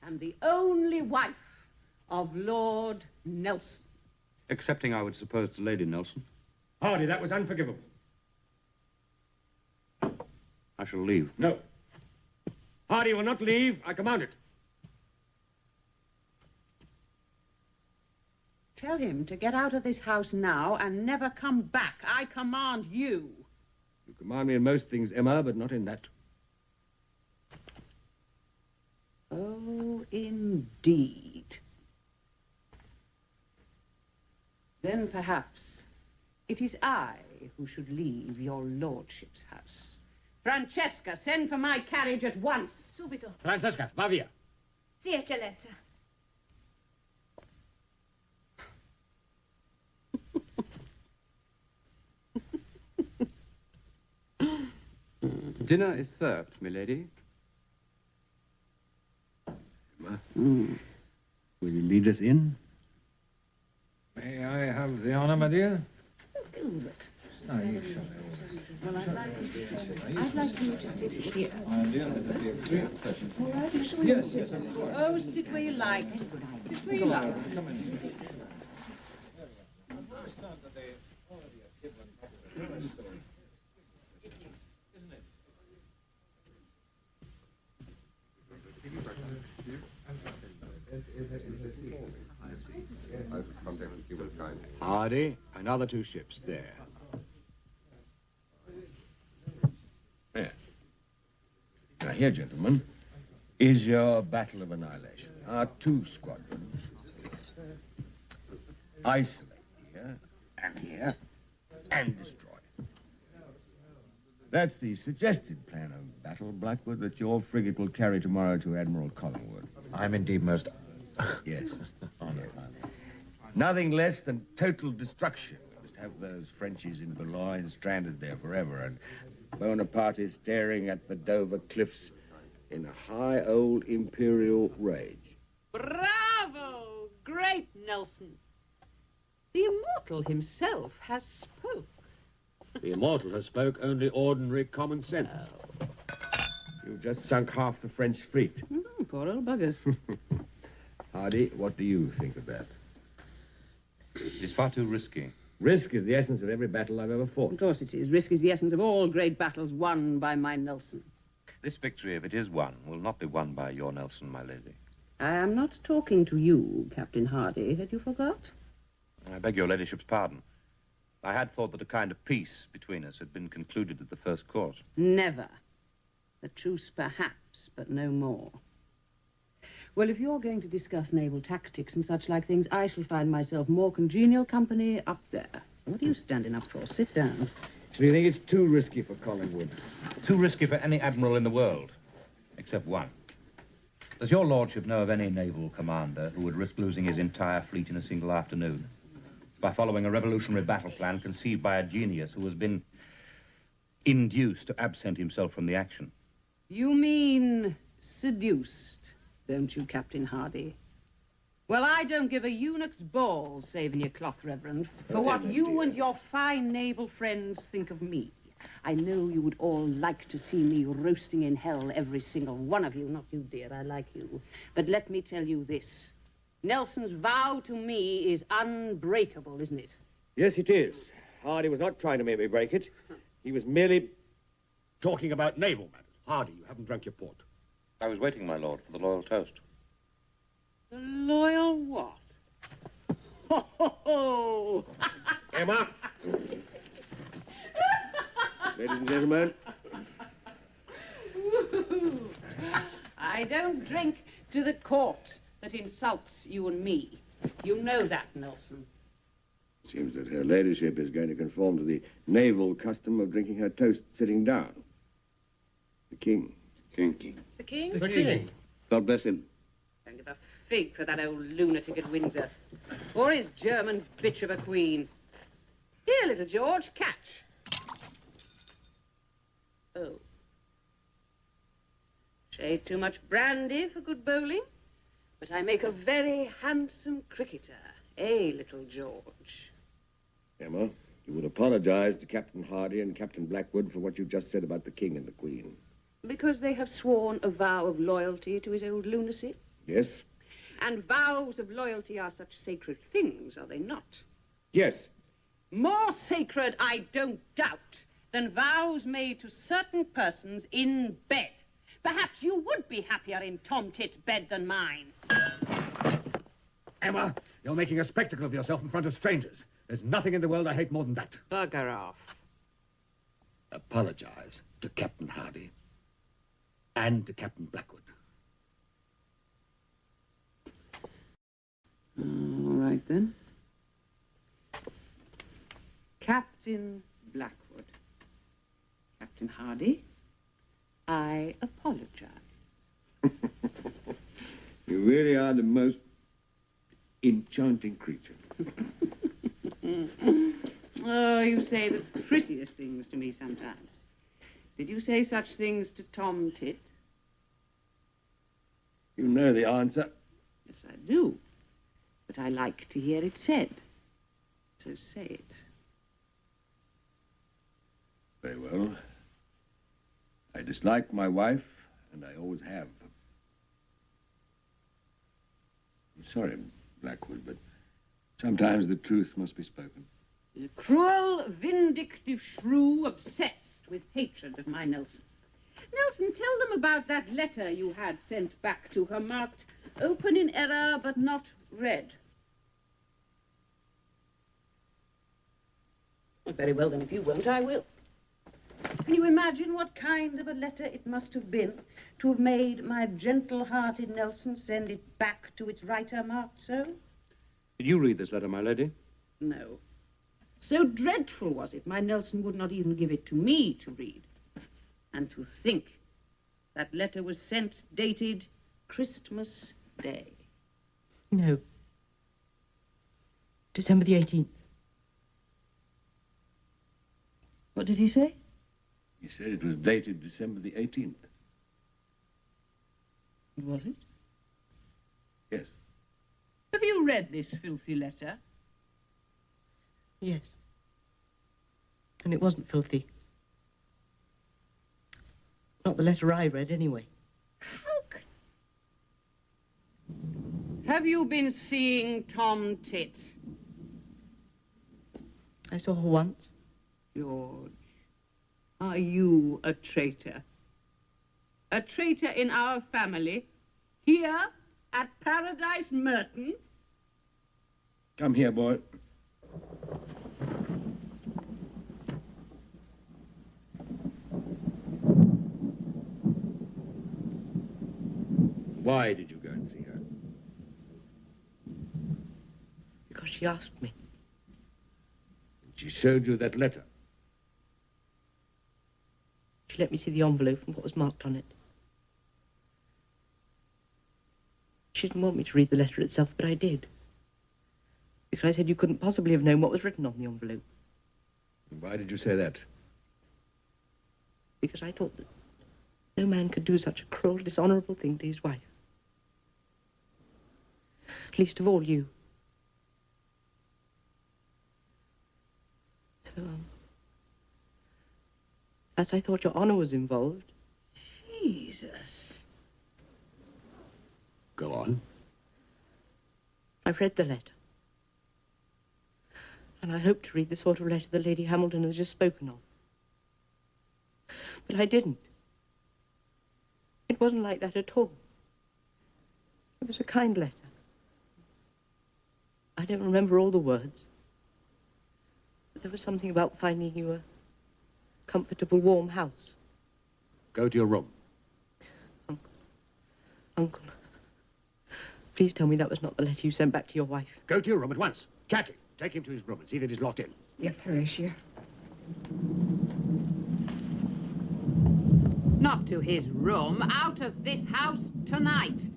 am the only wife of Lord Nelson. Excepting, I would suppose, to Lady Nelson. Hardy, that was unforgivable. I shall leave. No. Hardy will not leave. I command it. Tell him to get out of this house now and never come back. I command you. You command me in most things, Emma, but not in that. Oh, indeed. Then perhaps it is I who should leave your lordship's house. Francesca, send for my carriage at once. Subito. Francesca, va via. Sì, eccellenza. Dinner is served, milady. Emma, will you lead us in? May I have the honor, my dear? Gilbert. No, you shall. Well, I'd like you to sit here. My dear, it'll be a great pleasure. All right, Yes, yes, of course. Oh, sit where you like. Sit where you like. Come in. Hardy, another 2 ships. There. There. Now, here, gentlemen, is your battle of annihilation. Our 2 squadrons isolate here, and destroy. That's the suggested plan of battle, Blackwood, that your frigate will carry tomorrow to Admiral Collingwood. I'm indeed most... Yes. Yes. Nothing less than total destruction. We must have those Frenchies in Boulogne stranded there forever, and Bonaparte is staring at the Dover cliffs in a high old imperial rage. Bravo! Great Nelson. The immortal himself has spoke. The immortal has spoke only ordinary common sense. You've just sunk half the French fleet. Poor old buggers. Hardy, what do you think of that? It's far too risky. Risk is the essence of every battle I've ever fought. Of course it is. Risk is the essence of all great battles won by my Nelson. This victory, if it is won, will not be won by your Nelson, my lady. I am not talking to you, Captain Hardy. Had you forgot? I beg your ladyship's pardon. I had thought that a kind of peace between us had been concluded at the first course. Never. A truce, perhaps, but no more. Well, if you're going to discuss naval tactics and such like things, I shall find myself more congenial company up there. What are you standing up for? Sit down. Do you think it's too risky for Collingwood? Too risky for any admiral in the world, except one. Does your lordship know of any naval commander who would risk losing his entire fleet in a single afternoon by following a revolutionary battle plan conceived by a genius who has been induced to absent himself from the action? You mean seduced, don't you, Captain Hardy? Well, I don't give a eunuch's ball, saving your cloth, Reverend, for what you and your fine naval friends think of me. I know you would all like to see me roasting in hell, every single one of you. Not you, dear, I like you. But let me tell you this. Nelson's vow to me is unbreakable, isn't it? Yes, it is. Hardy was not trying to make me break it. He was merely talking about naval matters. Hardy, you haven't drunk your port. I was waiting, my lord, for the loyal toast. The loyal what? Ho, ho, ho! Emma! Ladies and gentlemen. I don't drink to the court that insults you and me. You know that, Nelson. Seems that her ladyship is going to conform to the naval custom of drinking her toast sitting down. The king. The king? The king. God bless him. Don't give a fig for that old lunatic at Windsor. Or his German bitch of a queen. Here, little George, catch. Oh. Shade too much brandy for good bowling, but I make a very handsome cricketer. Eh, little George? Emma, you would apologize to Captain Hardy and Captain Blackwood for what you just said about the King and the Queen. Because they have sworn a vow of loyalty to his old lunacy? Yes? And vows of loyalty are such sacred things, are they not? Yes. More sacred, I don't doubt, than vows made to certain persons in bed. Perhaps you would be happier in Tom Tit's bed than mine. Emma, you're making a spectacle of yourself in front of strangers. There's nothing in the world I hate more than that. Bugger off. Apologize to Captain Hardy and to Captain Blackwood. All right, then. Captain Blackwood. Captain Hardy, I apologize. You really are the most enchanting creature. Oh, you say the prettiest things to me sometimes. Did you say such things to Tom Tit? You know the answer. Yes, I do. But I like to hear it said. So say it. Very well. I dislike my wife, and I always have. I'm sorry, Blackwood, but sometimes the truth must be spoken. The cruel, vindictive shrew obsessed with hatred of my Nelson. Nelson, tell them about that letter you had sent back to her, marked open in error but not read. Very well, then, if you won't, I will. Can you imagine what kind of a letter it must have been to have made my gentle-hearted Nelson send it back to its writer marked so? Did you read this letter, my lady? No. So dreadful was it, my Nelson would not even give it to me to read. And to think that letter was sent dated Christmas Day. No. December the 18th. What did he say? He said it was dated December the 18th. Was it? Yes. Have you read this filthy letter? Yes. And it wasn't filthy. Not the letter I read, anyway. Have you been seeing Tom Tit? I saw her once. George, are you a traitor? A traitor in our family? Here at Paradise Merton? Come here, boy. Why did you go and see her? Because she asked me. She showed you that letter. She let me see the envelope and what was marked on it. She didn't want me to read the letter itself, but I did. Because I said you couldn't possibly have known what was written on the envelope. Why did you say that? Because I thought that no man could do such a cruel, dishonorable thing to his wife. Least of all you. So, as I thought your honor was involved. Jesus. Go on. I read the letter. And I hoped to read the sort of letter that Lady Hamilton has just spoken of. But I didn't. It wasn't like that at all. It was a kind letter. I don't remember all the words. But there was something about finding you a comfortable, warm house. Go to your room. Uncle, please tell me that was not the letter you sent back to your wife. Go to your room at once. Jackie, take him to his room and see that he's locked in. Yes, Horatio. Not to his room, out of this house tonight.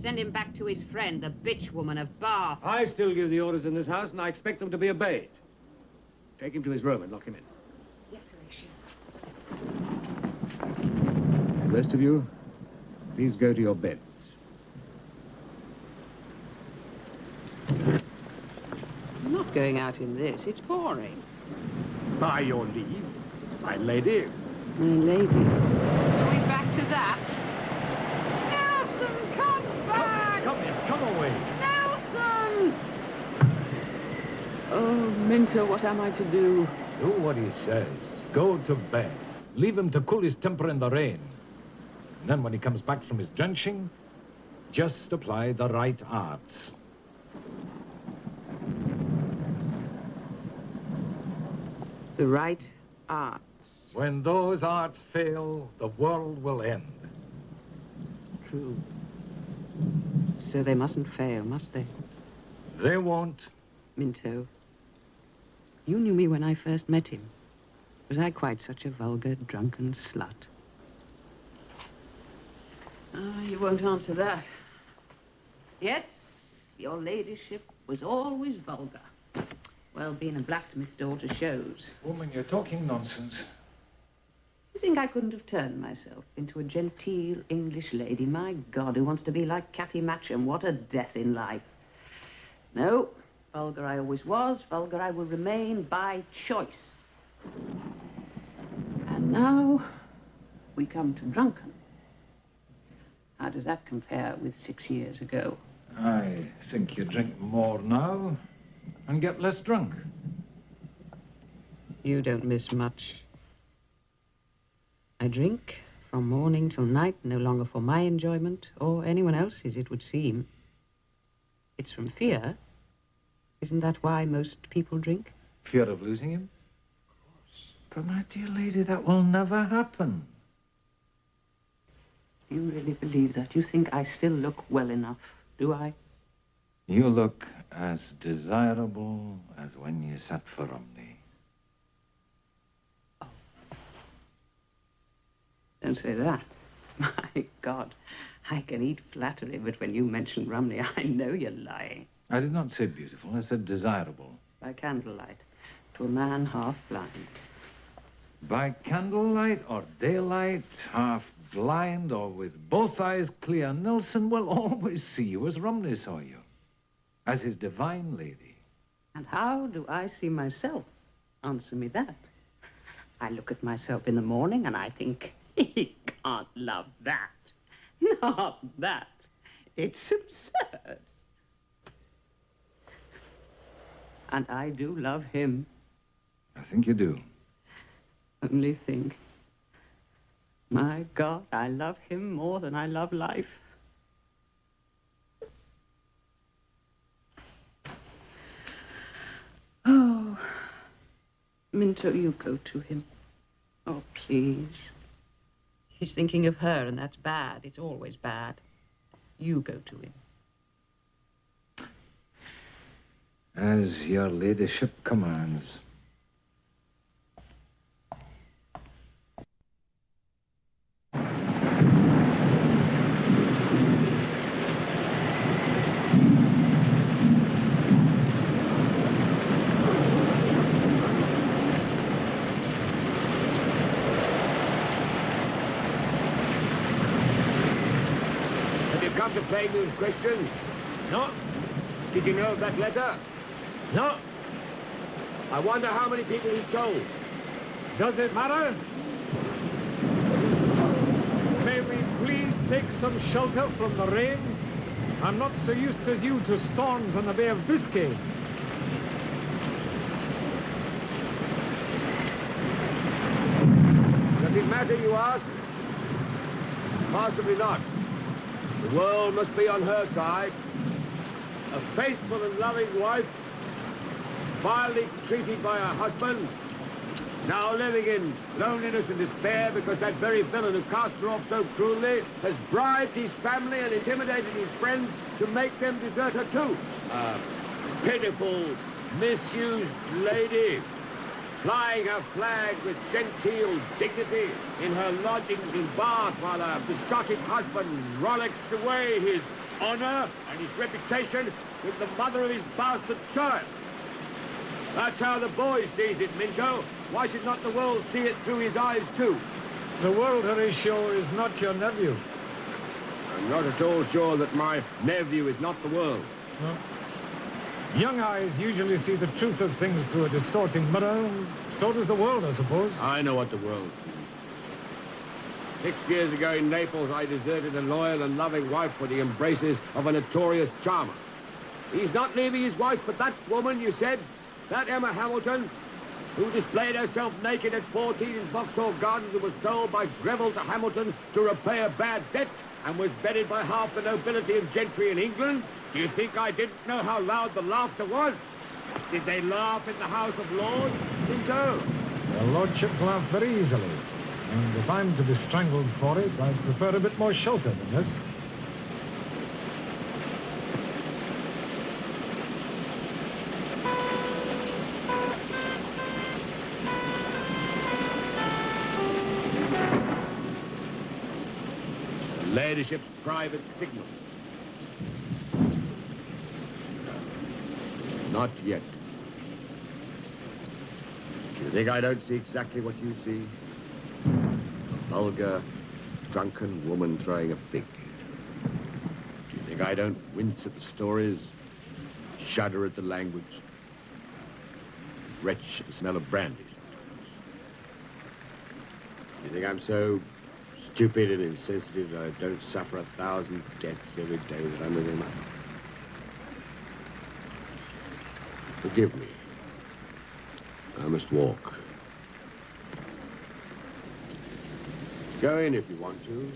Send him back to his friend, the bitch woman of Bath. I still give the orders in this house, and I expect them to be obeyed. Take him to his room and lock him in. Yes, Horatio. The rest of you, please go to your beds. Not going out in this. It's pouring. By your leave, my lady. My lady. Are we back to that? Nelson, come back! Come here, come away. Nelson! Oh, Minto, what am I to do? Do what he says. Go to bed. Leave him to cool his temper in the rain. And then when he comes back from his drenching, just apply the right arts. The right arts. When those arts fail, the world will end. True. So they mustn't fail, must they? They won't. Minto, you knew me when I first met him. Was I quite such a vulgar, drunken slut? Ah, you won't answer that. Yes, your ladyship was always vulgar. Well, being a blacksmith's daughter shows. Woman, you're talking nonsense. You think I couldn't have turned myself into a genteel English lady? My God, who wants to be like Catty Matcham? What a death in life. No, vulgar I always was, vulgar I will remain by choice. And now we come to drunken. How does that compare with 6 years ago? I think you drink more now and get less drunk. You don't miss much. I drink from morning till night, no longer for my enjoyment or anyone else's, it would seem. It's from fear. Isn't that why most people drink? Fear of losing him? Of course. But my dear lady, that will never happen. You really believe that? You think I still look well enough, do I? You look as desirable as when you sat for Romney. Don't say that. My God, I can eat flattery, but when you mention Romney, I know you're lying. I did not say beautiful, I said desirable. By candlelight, to a man half blind. By candlelight or daylight, half blind or with both eyes clear, Nelson will always see you as Romney saw you, as his divine lady. And how do I see myself? Answer me that. I look at myself in the morning and I think, he can't love that. Not that. It's absurd. And I do love him. I think you do. Only think. My God, I love him more than I love life. Oh, Minto, you go to him. Oh, please. He's thinking of her, and that's bad. It's always bad. You go to him. As your ladyship commands. To play me with questions? No. Did you know of that letter? No. I wonder how many people he's told. Does it matter? May we please take some shelter from the rain? I'm not so used as you to storms on the Bay of Biscay. Does it matter, you ask? Possibly not. The world must be on her side. A faithful and loving wife, vilely treated by her husband, now living in loneliness and despair because that very villain who cast her off so cruelly has bribed his family and intimidated his friends to make them desert her too. A pitiful, misused lady, flying her flag with genteel dignity in her lodgings in Bath while her besotted husband rollicks away his honor and his reputation with the mother of his bastard child. That's how the boy sees it, Minto. Why should not the world see it through his eyes, too? The world, Horatio, is not your nephew. I'm not at all sure that my nephew is not the world. No. Young eyes usually see the truth of things through a distorting mirror. So does the world, I suppose. I know what the world sees. 6 years ago in Naples, I deserted a loyal and loving wife for the embraces of a notorious charmer. He's not leaving his wife, but that woman, you said, that Emma Hamilton, who displayed herself naked at 14 in Vauxhall Gardens and was sold by Greville to Hamilton to repay a bad debt and was bedded by half the nobility and gentry in England. Do you think I didn't know how loud the laughter was? Did they laugh in the House of Lords? Pinto? Their lordships laugh very easily. And if I'm to be strangled for it, I'd prefer a bit more shelter than this. Her ladyship's private signal. Not yet. Do you think I don't see exactly what you see? A vulgar, drunken woman throwing a fig. Do you think I don't wince at the stories, shudder at the language, retch at the smell of brandy sometimes? Do you think I'm so stupid and insensitive that I don't suffer 1,000 deaths every day that I'm with him? Forgive me. I must walk. Go in if you want to.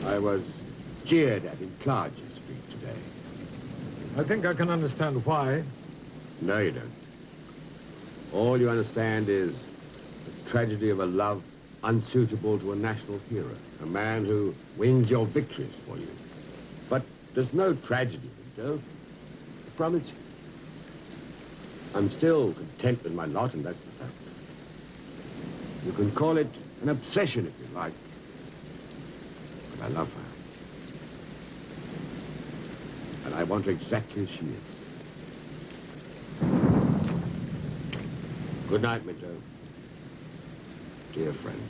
I was jeered at in Clarges Street today. I think I can understand why. No, you don't. All you understand is the tragedy of a love unsuitable to a national hero, a man who wins your victories for you. But there's no tragedy, Pinto. I promise you. I'm still content with my lot, and that's the fact. You can call it an obsession if you like, but I love her. And I want her exactly as she is. Good night, Minto. Dear friend.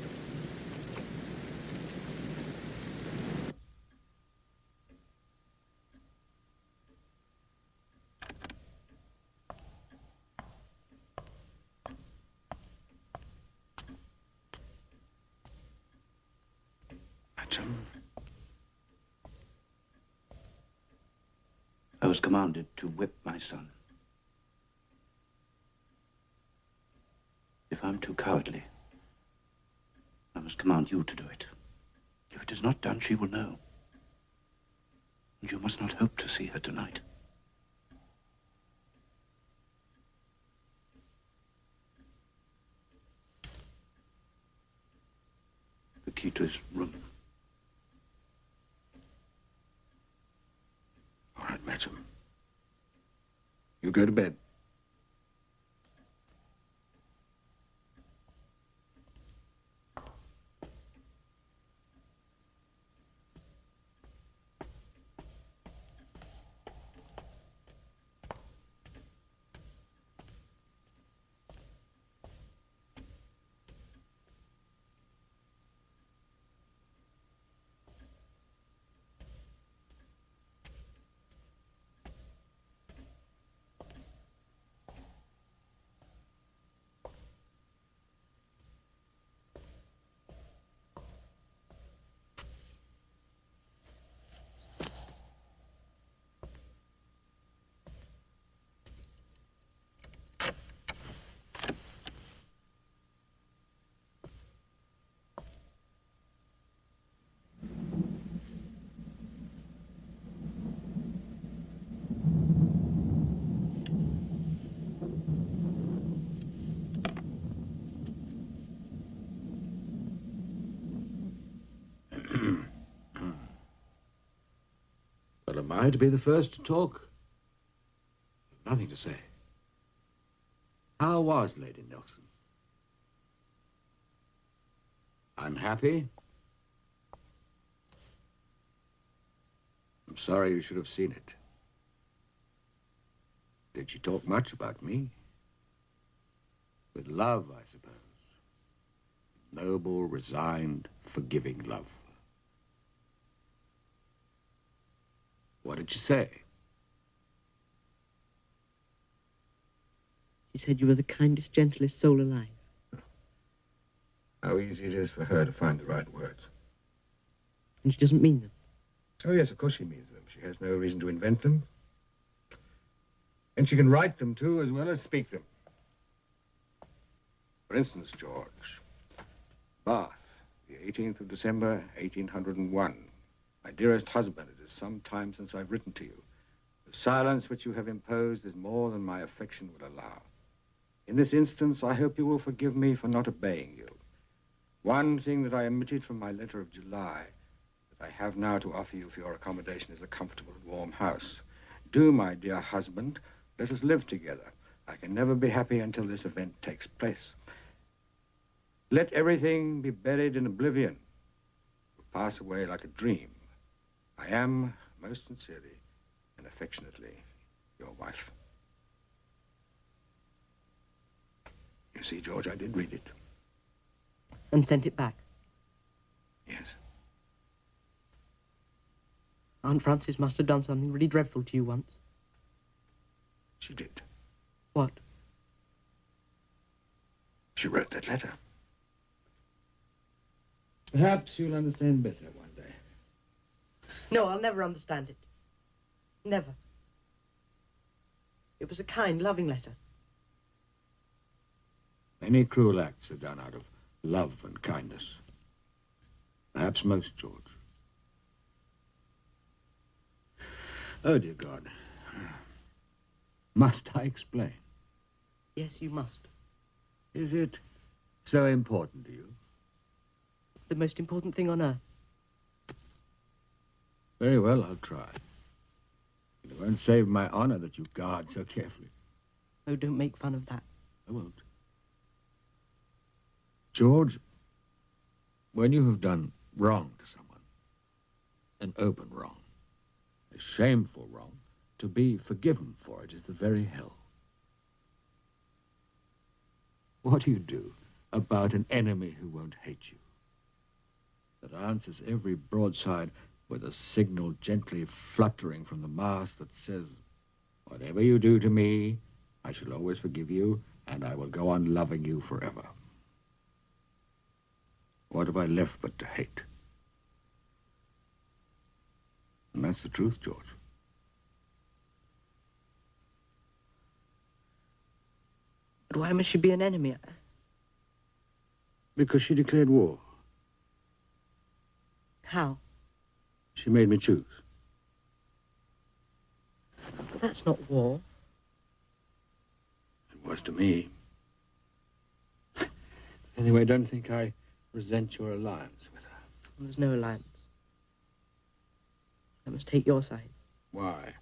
Madam, I was commanded to whip my son. If I'm too cowardly, I must command you to do it. If it is not done, she will know. And you must not hope to see her tonight. The key to his room. All right, madam. You go to bed. Well, am I to be the first to talk? Nothing to say. How was Lady Nelson? Unhappy? I'm sorry you should have seen it. Did she talk much about me? With love, I suppose. Noble, resigned, forgiving love. What did she say? She said you were the kindest, gentlest soul alive. How easy it is for her to find the right words. And she doesn't mean them. Oh, yes, of course she means them. She has no reason to invent them. And she can write them, too, as well as speak them. For instance, George, Bath, the 18th of December, 1801. My dearest husband, it is some time since I've written to you. The silence which you have imposed is more than my affection would allow. In this instance, I hope you will forgive me for not obeying you. One thing that I omitted from my letter of July, that I have now to offer you for your accommodation, is a comfortable and warm house. Do, my dear husband, let us live together. I can never be happy until this event takes place. Let everything be buried in oblivion, pass away like a dream. I am, most sincerely and affectionately, your wife. You see, George, I did read it. And sent it back? Yes. Aunt Frances must have done something really dreadful to you once. She did. What? She wrote that letter. Perhaps you'll understand better one day. No, I'll never understand it. Never. It was a kind, loving letter. Many cruel acts are done out of love and kindness. Perhaps most, George. Oh, dear God. Must I explain? Yes, you must. Is it so important to you? The most important thing on earth. Very well, I'll try. It won't save my honor that you guard so carefully. Oh, don't make fun of that. I won't. George, when you have done wrong to someone, an open wrong, a shameful wrong, to be forgiven for it is the very hell. What do you do about an enemy who won't hate you? That answers every broadside with a signal gently fluttering from the mast that says, whatever you do to me, I shall always forgive you, and I will go on loving you forever. What have I left but to hate? And that's the truth, George. But why must she be an enemy? Because she declared war. How? She made me choose. That's not war. It was to me. Anyway, don't think I resent your alliance with her. There's no alliance. I must take your side. Why?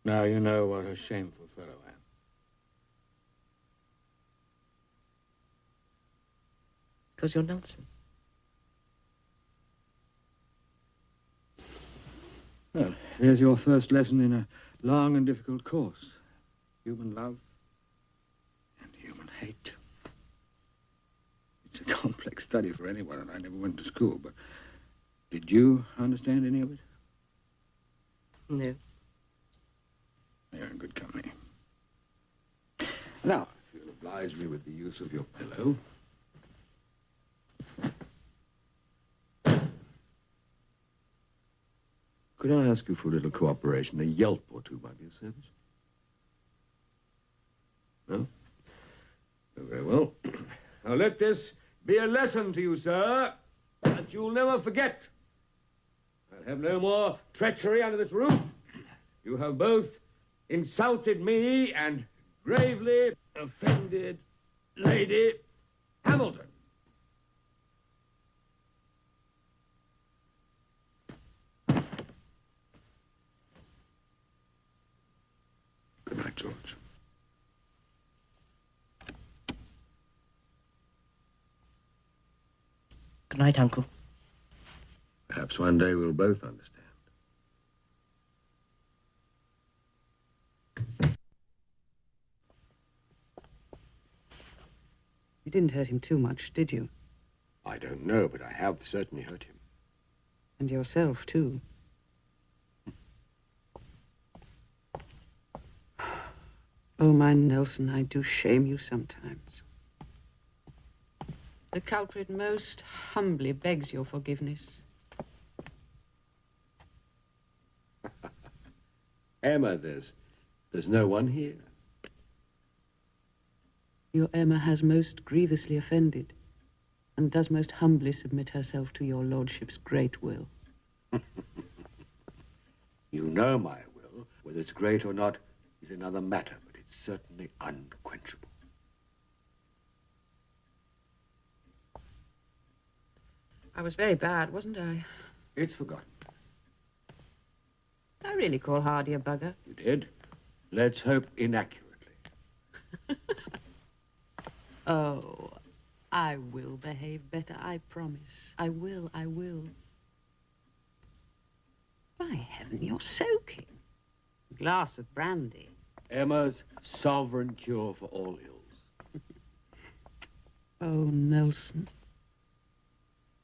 Now you know what a shameful fellow I am. Because you're Nelson. Well, there's your first lesson in a long and difficult course. Human love and human hate. It's a complex study for anyone, and I never went to school, but did you understand any of it? No. You're in good company. Now, if you'll oblige me with the use of your pillow. Could I ask you for a little cooperation? A yelp or two might be of service. No? Oh, very well. Now let this be a lesson to you, sir, that you'll never forget. I'll have no more treachery under this roof. You have both insulted me and gravely offended Lady Hamilton. Good night, George. Good night, Uncle. Perhaps one day we'll both understand. You didn't hurt him too much, did you? I don't know, but I have certainly hurt him. And yourself, too. Oh, my Nelson, I do shame you sometimes. The culprit most humbly begs your forgiveness. Emma, there's no one here. Your Emma has most grievously offended, and does most humbly submit herself to your lordship's great will. You know my will. Whether it's great or not is another matter, but it's certainly unquenchable. I was very bad, wasn't I? It's forgotten. I really call Hardy a bugger. You did? Let's hope inaccurately. Oh, I will behave better, I promise. I will, I will. By heaven, you're soaking. A glass of brandy. Emma's sovereign cure for all ills. Oh, Nelson.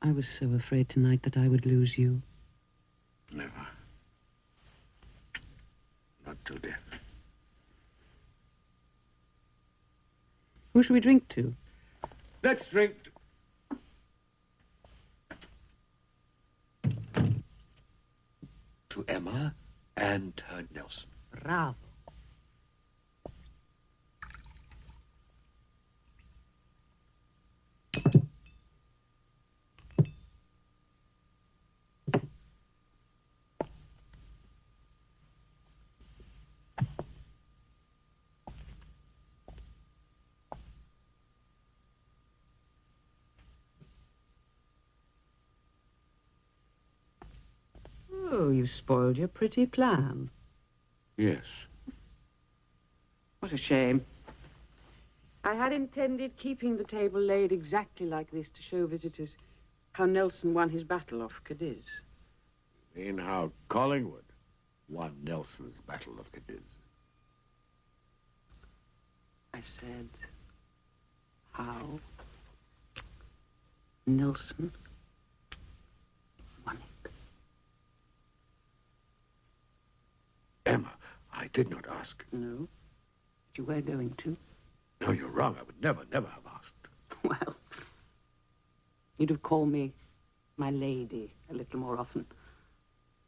I was so afraid tonight that I would lose you. Never. Not till death. Who shall we drink to? Let's drink to Emma and her Nelson. Bravo. Oh, you've spoiled your pretty plan. Yes. What a shame. I had intended keeping the table laid exactly like this to show visitors how Nelson won his battle off Cadiz. You mean how Collingwood won Nelson's Battle of Cadiz? I said, how Nelson won it. Emma, I did not ask. No, but you were going to. No, you're wrong. I would never, never have asked. Well, you'd have called me my lady a little more often.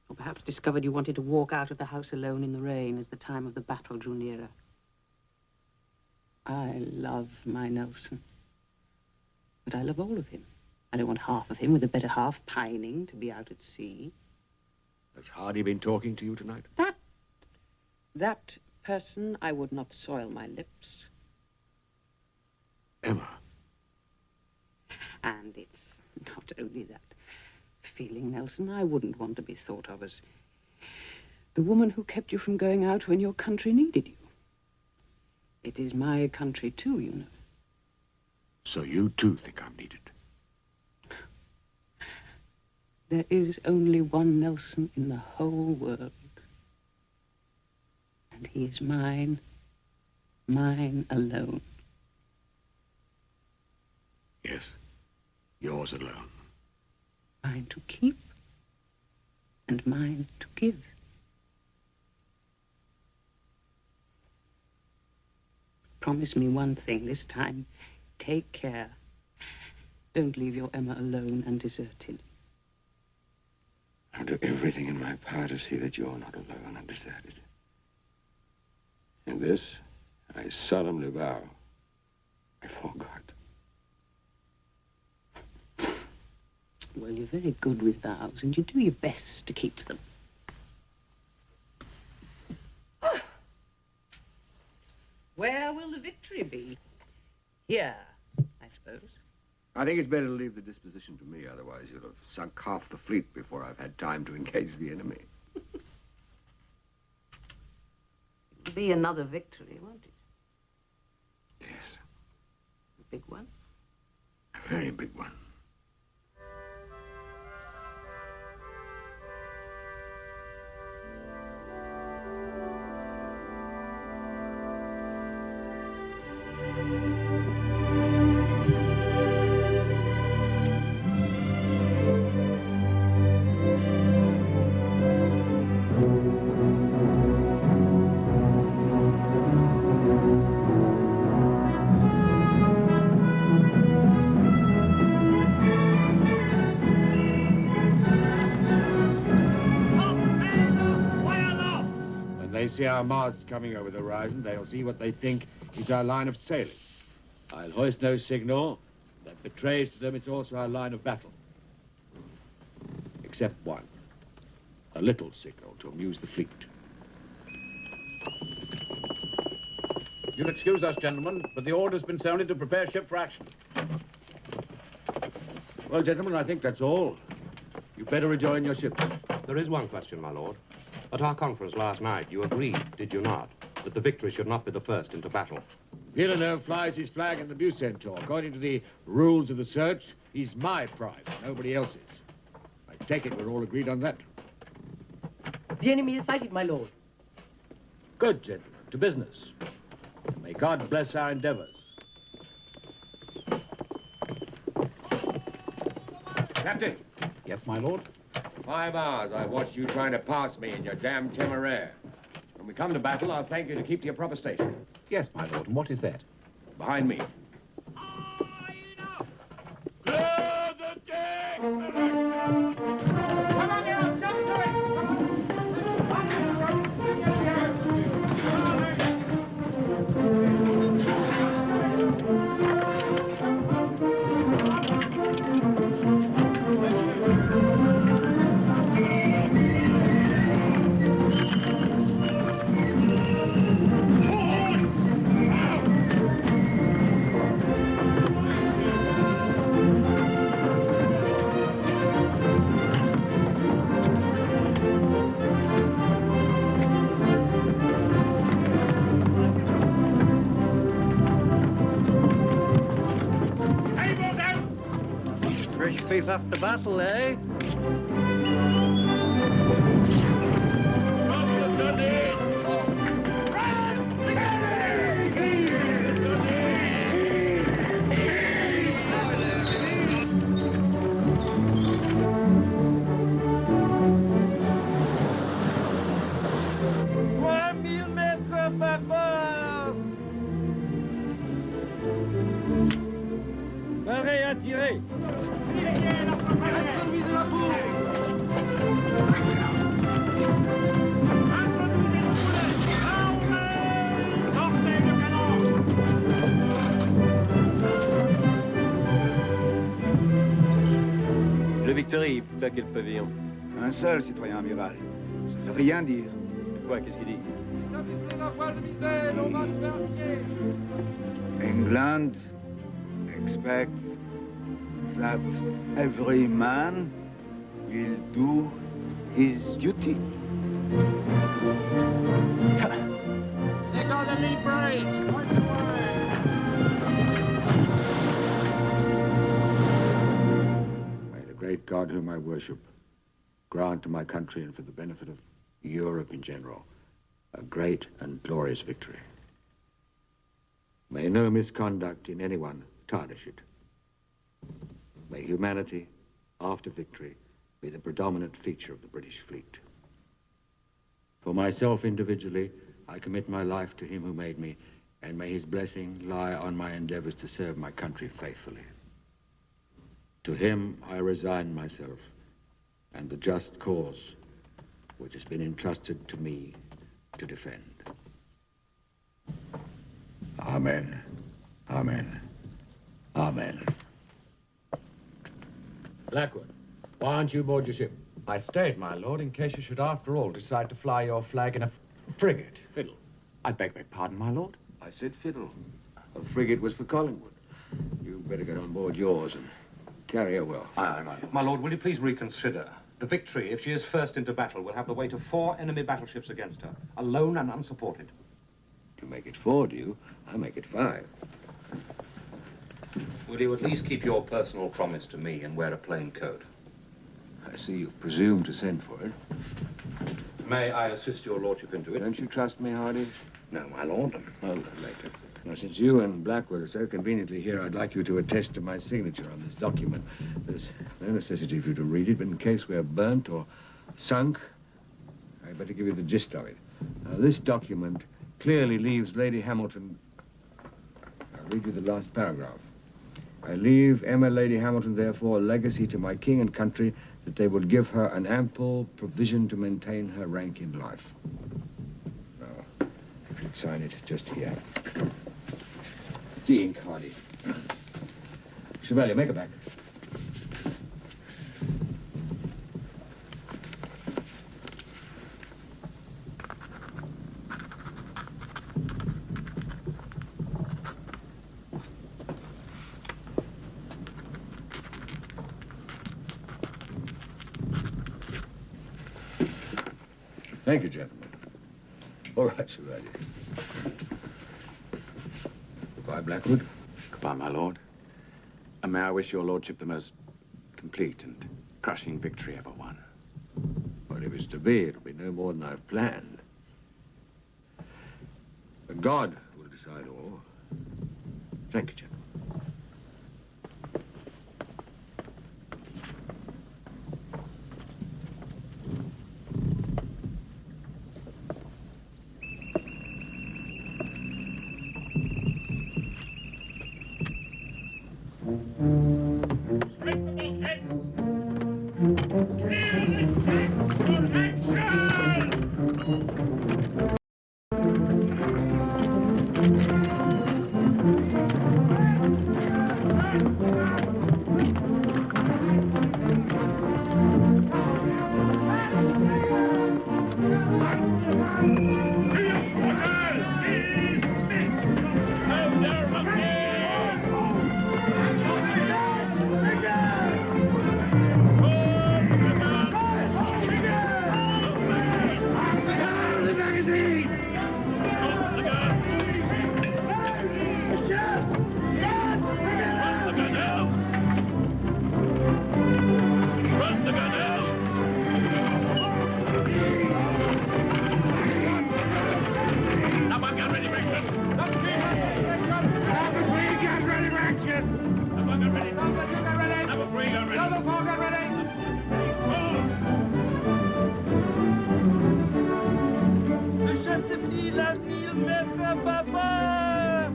Or perhaps discovered you wanted to walk out of the house alone in the rain as the time of the battle drew nearer. I love my Nelson. But I love all of him. I don't want half of him with the better half pining to be out at sea. Has Hardy been talking to you tonight? That person, I would not soil my lips. Emma. And it's not only that feeling, Nelson. I wouldn't want to be thought of as the woman who kept you from going out when your country needed you. It is my country too, you know. So you too think I'm needed? There is only one Nelson in the whole world. And he is mine, mine alone. Yes, yours alone. Mine to keep and mine to give. Promise me one thing this time. Take care. Don't leave your Emma alone and deserted. I'll do everything in my power to see that you're not alone and deserted. And this, I solemnly vow, before God. Well, you're very good with vows, and you do your best to keep them. Where will the victory be? Here, I suppose. I think it's better to leave the disposition to me, otherwise you'll have sunk half the fleet before I've had time to engage the enemy. It'll be another victory, won't it? Yes. A big one? A very big one. our masts coming over the horizon, they'll see what they think is our line of sailing. I'll hoist no signal that betrays to them it's also our line of battle. Except one. A little signal to amuse the fleet. You'll excuse us, gentlemen, but the order's been sounded to prepare ship for action. Well, gentlemen, I think that's all. You better rejoin your ships. There is one question, my lord. At our conference last night, you agreed, did you not, that the Victory should not be the first into battle? Villeneuve flies his flag in the Bucentaur. According to the rules of the search, he's my prize, nobody else's. I take it we're all agreed on that. The enemy is sighted, my lord. Good, gentlemen. To business. May God bless our endeavors. Captain. Yes, my lord? 5 hours I watched you trying to pass me in your damn Temeraire. When we come to battle, I'll thank you to keep to your proper station. Yes, my lord. And what is that? Behind me. Fresh beef after battle, eh? Paré à tirer. Le Victory, plus bas quel pavillon? Un seul, citoyen amiral. Ça veut rien dire. Quoi, qu'est-ce qu'il dit? England expects that every man will do his duty. Take on the lead brave. May the great God whom I worship grant to my country and for the benefit of Europe in general a great and glorious victory. May no misconduct in anyone tarnish it. May humanity, after victory, be the predominant feature of the British fleet. For myself individually, I commit my life to him who made me, and may his blessing lie on my endeavors to serve my country faithfully. To him I resign myself, and the just cause which has been entrusted to me to defend. Amen. Amen. Amen. Blackwood, why aren't you aboard your ship? I stayed, my lord, in case you should, after all, decide to fly your flag in a frigate. Fiddle. I beg my pardon, my lord? I said fiddle. A frigate was for Collingwood. You better get on board yours and carry her well. Aye, my lord, will you please reconsider? The Victory, if she is first into battle, will have the weight of 4 enemy battleships against her, alone and unsupported. You make it 4, do you? I make it 5. Will you at least keep your personal promise to me and wear a plain coat? I see you presume to send for it. May I assist your lordship into it? Don't you trust me, Hardy? No, my lord. Well, later. Now, since you and Blackwood are so conveniently here, I'd like you to attest to my signature on this document. There's no necessity for you to read it, but in case we're burnt or sunk, I'd better give you the gist of it. Now, this document clearly leaves Lady Hamilton... I'll read you the last paragraph. I leave Emma Lady Hamilton, therefore, a legacy to my king and country that they will give her an ample provision to maintain her rank in life. Now, should sign it just here. Dean Cardi. Chevalier, make it back. Thank you, gentlemen. All right, Chevalier. Goodbye, Blackwood. Goodbye, my lord. And may I wish your lordship the most complete and crushing victory ever won. Well, if it's to be, it'll be no more than I've planned. But God will decide all. Thank you, gentlemen.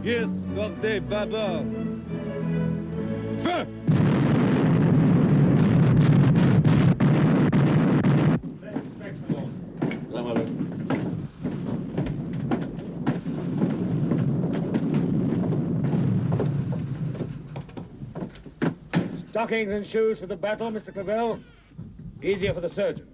Yes, bordez bâbord. Feu! Stockings and shoes for the battle, Mr. Clavell. Easier for the surgeons.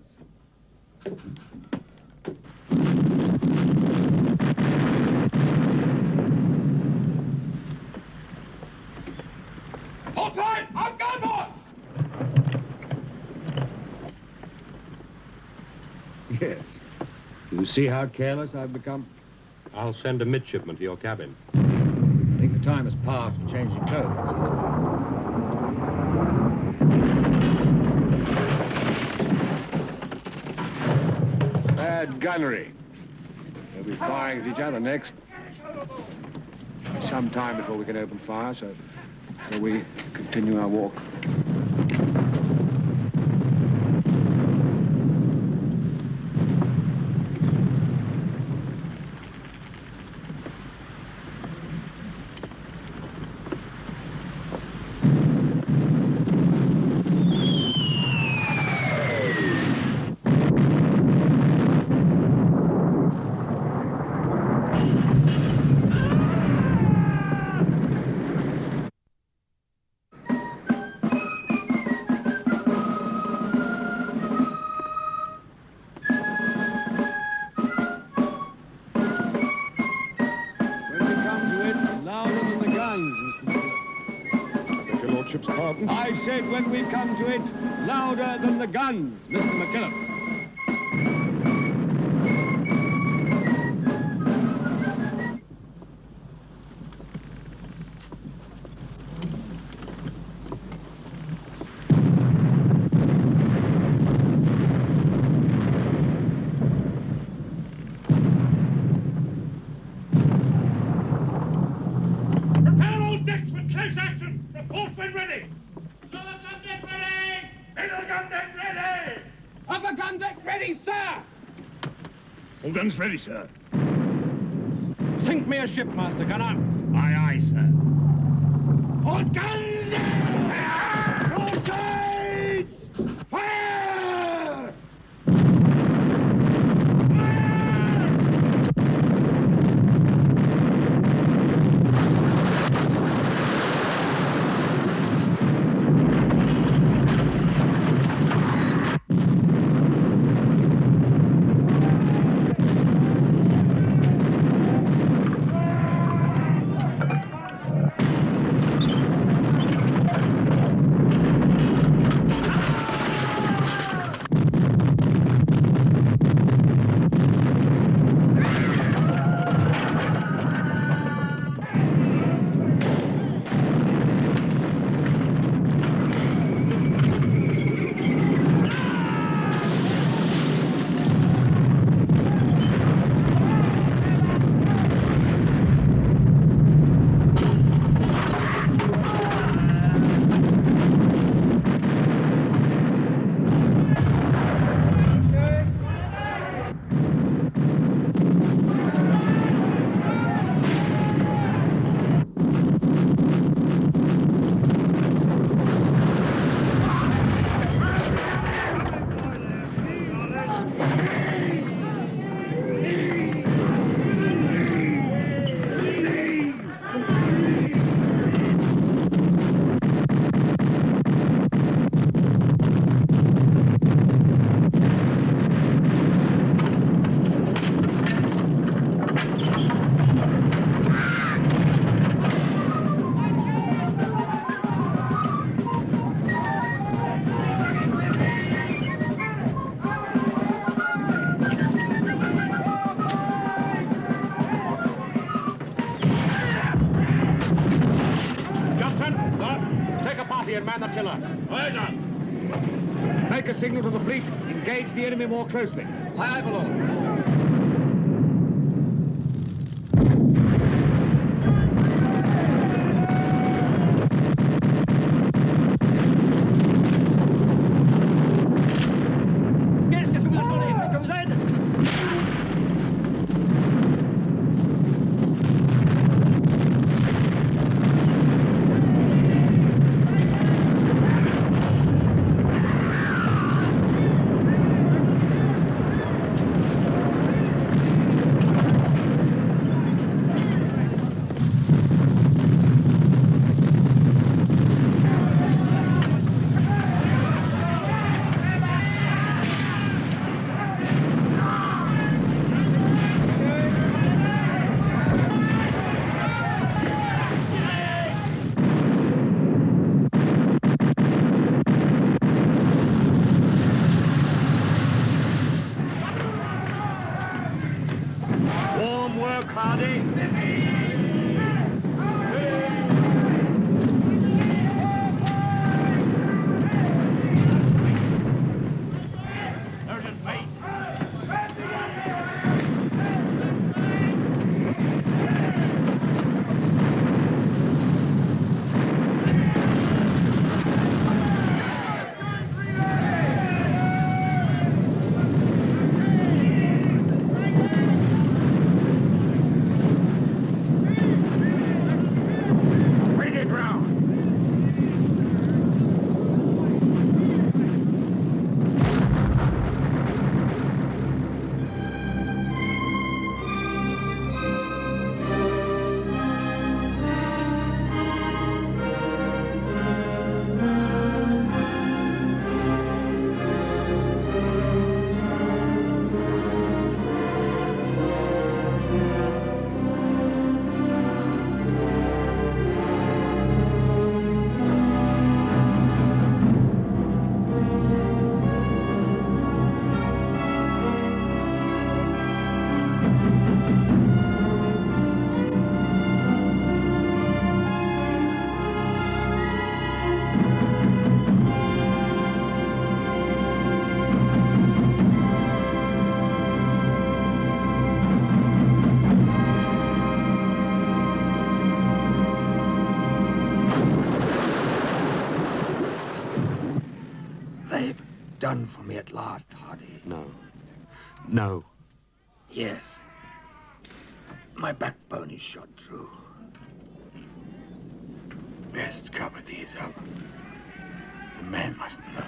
All side! On guard, boss! Yes. You see how careless I've become? I'll send a midshipman to your cabin. I think the time has passed for changing clothes. Bad gunnery. They'll be firing at each other next. Some time before we can open fire, so we continue our walk. I said when we come to it, louder than the guns, Mr. McKillop. Prepare all decks for close action! Report when ready! Middle gun deck ready! Upper gun deck ready, sir! All guns ready, sir. Sink me a ship, Master Gunner. Aye, aye, sir. All guns! All sides! Fire! and man the tiller. Well done. Make a signal to the fleet. Engage the enemy more closely. Aye, my lord. Done for me at last, Hardy. No. No. Yes. My backbone is shot through. Best cover these up. The man mustn't know.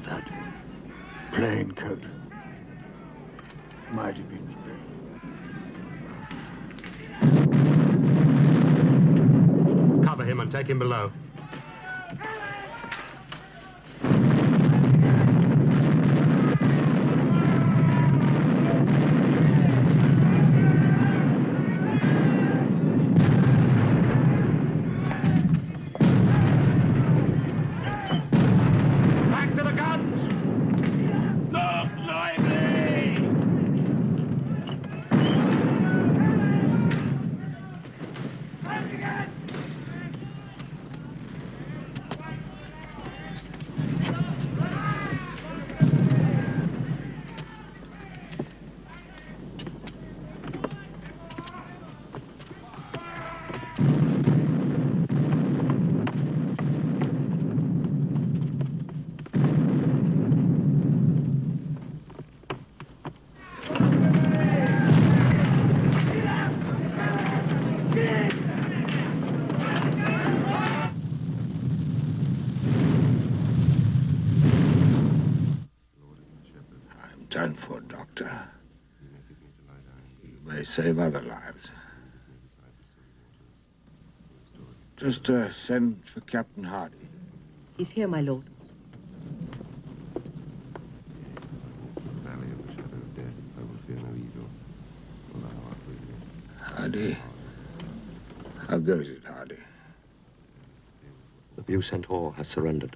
That plain coat might have been free. Cover him and take him below. Done for, Doctor. You may save other lives. Just send for Captain Hardy. He's here, my lord. Hardy. How goes it, Hardy? The Beau-Centaur has surrendered.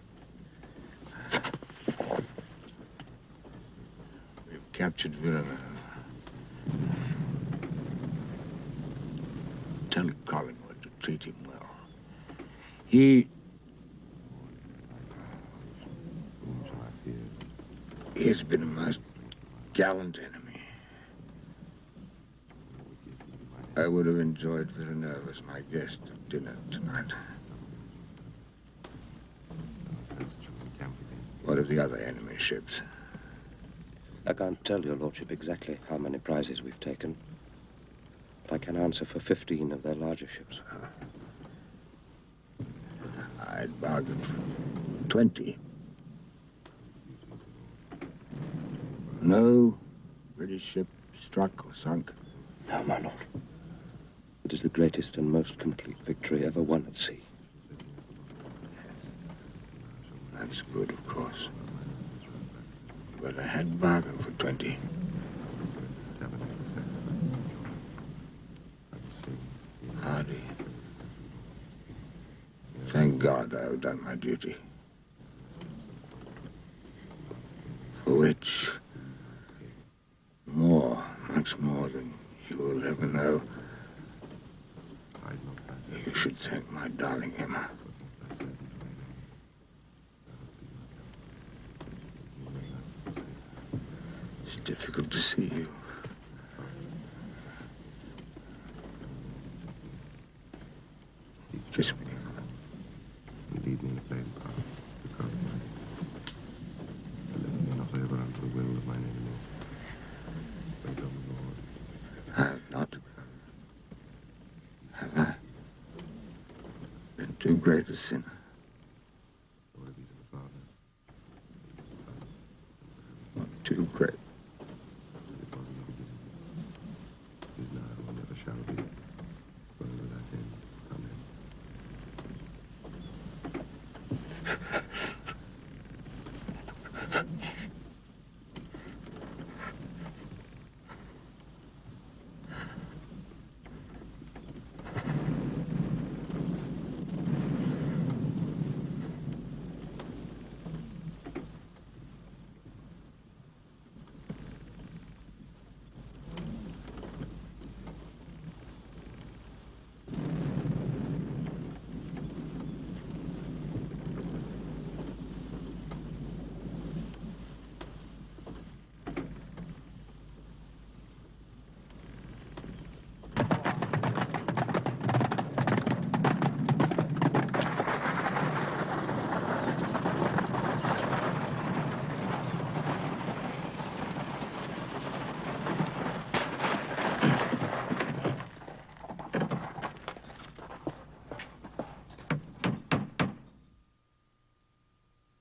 Captured Villeneuve. Tell Collingwood to treat him well. He has been a most gallant enemy. I would have enjoyed Villeneuve as my guest at dinner tonight. What of the other enemy ships? I can't tell your lordship exactly how many prizes we've taken, but I can answer for 15 of their larger ships. I'd bargained for 20. No British ship struck or sunk? No, my lord. It is the greatest and most complete victory ever won at sea. That's good, of course. But I had bargained for 20. Hardy. Thank God I have done my duty. For which, much more than you will ever know, you should thank my darling Emma. It's difficult to see you. Kiss me. Lead me in a plain path, because let me not over unto the will of mine enemy. Wait on the Lord. I have not. Have I? Been too great a sinner. Glory be to the Father, Not too great. as it was in the beginning, is now, and never shall be, world without end. Amen.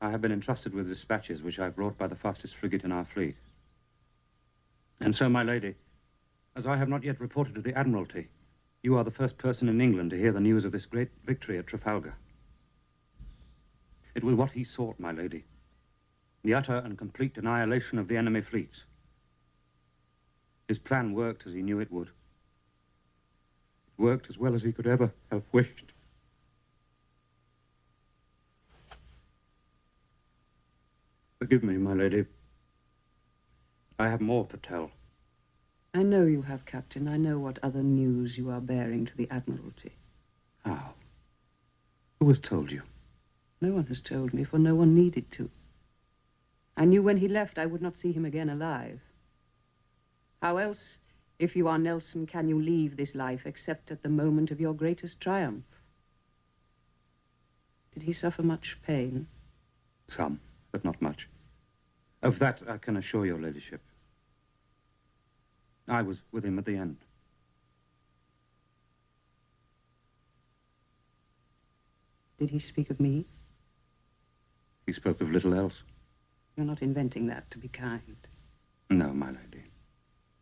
I have been entrusted with dispatches which I have brought by the fastest frigate in our fleet. And so, my lady, as I have not yet reported to the Admiralty, you are the first person in England to hear the news of this great victory at Trafalgar. It was what he sought, my lady. The utter and complete annihilation of the enemy fleets. His plan worked as he knew it would. It worked as well as he could ever have wished. Forgive me, my lady. I have more to tell. I know you have, Captain. I know what other news you are bearing to the Admiralty. How? Who has told you? No one has told me, for no one needed to. I knew when he left I would not see him again alive. How else, if you are Nelson, can you leave this life except at the moment of your greatest triumph? Did he suffer much pain? Some, but not much. Of that I can assure your ladyship. I was with him at the end. Did he speak of me? He spoke of little else. You're not inventing that to be kind. No, my lady.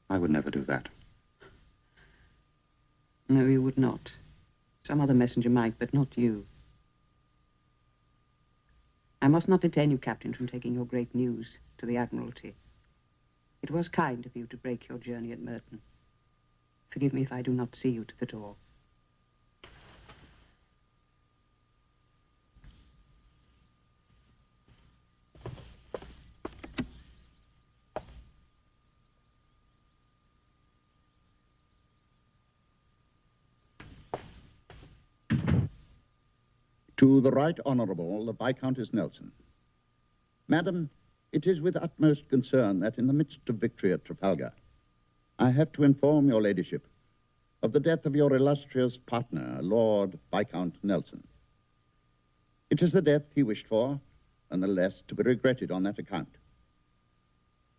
I would never do that. No, you would not. Some other messenger might, but not you. I must not detain you, Captain, from taking your great news to the Admiralty. It was kind of you to break your journey at Merton. Forgive me if I do not see you to the door. To the Right Honourable the Viscountess Nelson. Madam, It is with utmost concern that in the midst of victory at Trafalgar, I have to inform your ladyship of the death of your illustrious partner, Lord Viscount Nelson. It is the death he wished for, and the less to be regretted on that account.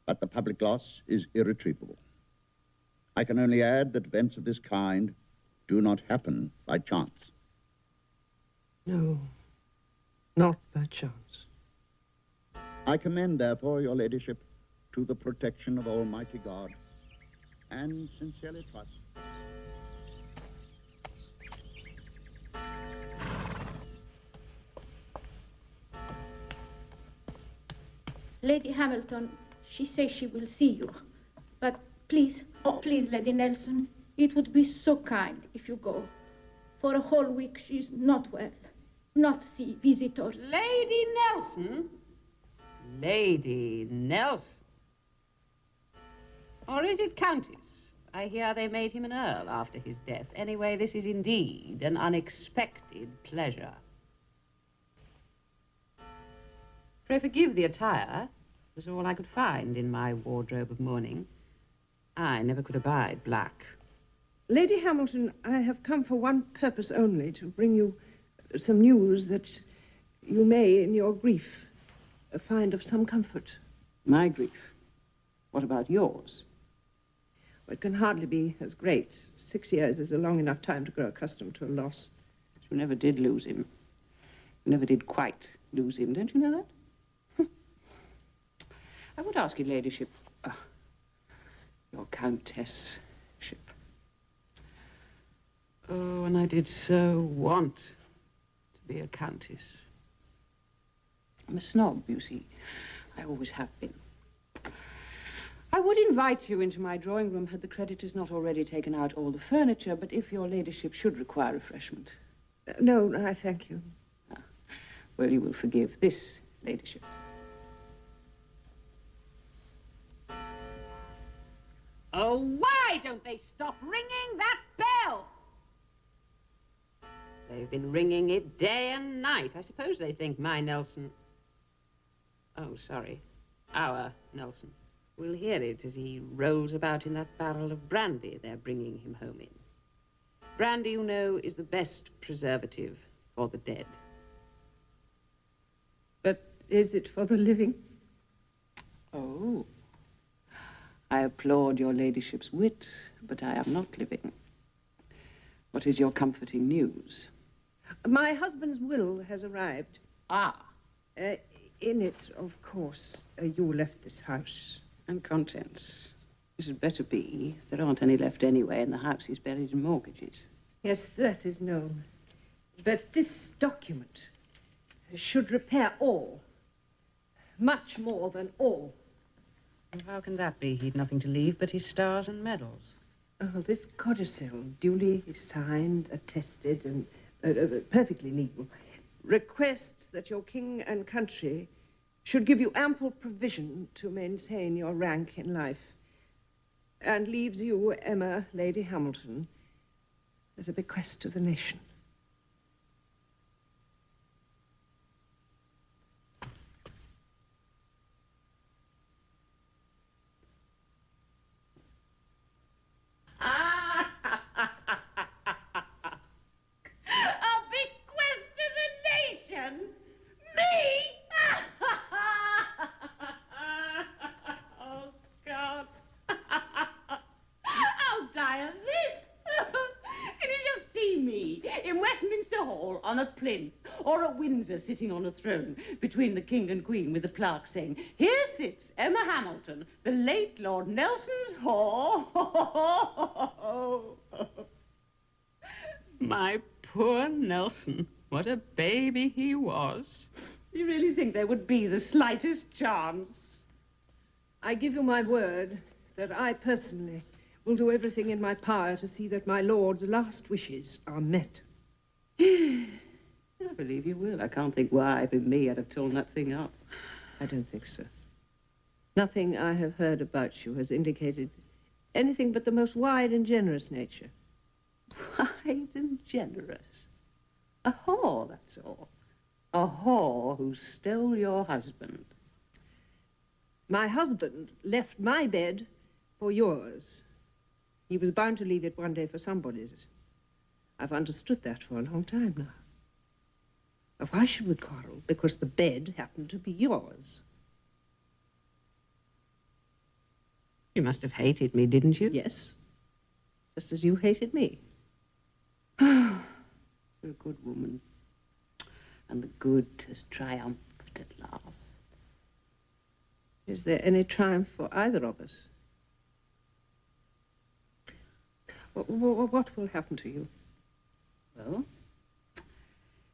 But the public loss is irretrievable. I can only add that events of this kind do not happen by chance. No, not by chance. I commend, therefore, your ladyship to the protection of Almighty God, and sincerely trust. Lady Hamilton, she says she will see you. But please, oh please, Lady Nelson, it would be so kind if you go. For a whole week she's not well, not see visitors. Lady Nelson? Lady Nelson? Or is it Countess? I hear they made him an earl after his death. Anyway, this is indeed an unexpected pleasure. Pray forgive the attire. It was all I could find in my wardrobe of mourning. I never could abide black. Lady Hamilton, I have come for one purpose only, to bring you some news that you may, in your grief, find of some comfort. My grief? What about yours? Well, it can hardly be as great. 6 years is a long enough time to grow accustomed to a loss. But you never did lose him. You never did quite lose him, don't you know that? I would ask your ladyship, your countess-ship. Oh, and I did so want to be a countess. I'm a snob, you see. I always have been. I would invite you into my drawing room had the creditors not already taken out all the furniture, but if your ladyship should require refreshment. No, I thank you. Well, you will forgive this ladyship. Oh, why don't they stop ringing that bell? They've been ringing it day and night. I suppose they think my Nelson... Oh, sorry. Our Nelson will hear it as he rolls about in that barrel of brandy they're bringing him home in. Brandy, you know, is the best preservative for the dead. But is it for the living? Oh. I applaud your ladyship's wit, but I am not living. What is your comforting news? My husband's will has arrived. Ah. In it, of course, you left this house. And contents. This had better be. There aren't any left anyway, and the house is buried in mortgages. Yes, that is known. But this document should repair all. Much more than all. And how can that be? He'd nothing to leave but his stars and medals. Oh, this codicil, duly signed, attested, and perfectly legal, requests that your king and country should give you ample provision to maintain your rank in life, and leaves you, Emma, Lady Hamilton, as a bequest to the nation. On a plinth, or at Windsor sitting on a throne between the king and queen with a plaque saying, "Here sits Emma Hamilton, the late Lord Nelson's whore." My poor Nelson, what a baby he was. Do you really think there would be the slightest chance? I give you my word that I personally will do everything in my power to see that my lord's last wishes are met. I believe you will. I can't think why, if it me, I'd have torn that thing up. I don't think so. Nothing I have heard about you has indicated anything but the most wide and generous nature. Wide and generous? A whore, that's all. A whore who stole your husband. My husband left my bed for yours. He was bound to leave it one day for somebody's. I've understood that for a long time now. But why should we quarrel? Because the bed happened to be yours. You must have hated me, didn't you? Yes. Just as you hated me. You're a good woman. And the good has triumphed at last. Is there any triumph for either of us? What will happen to you? Well,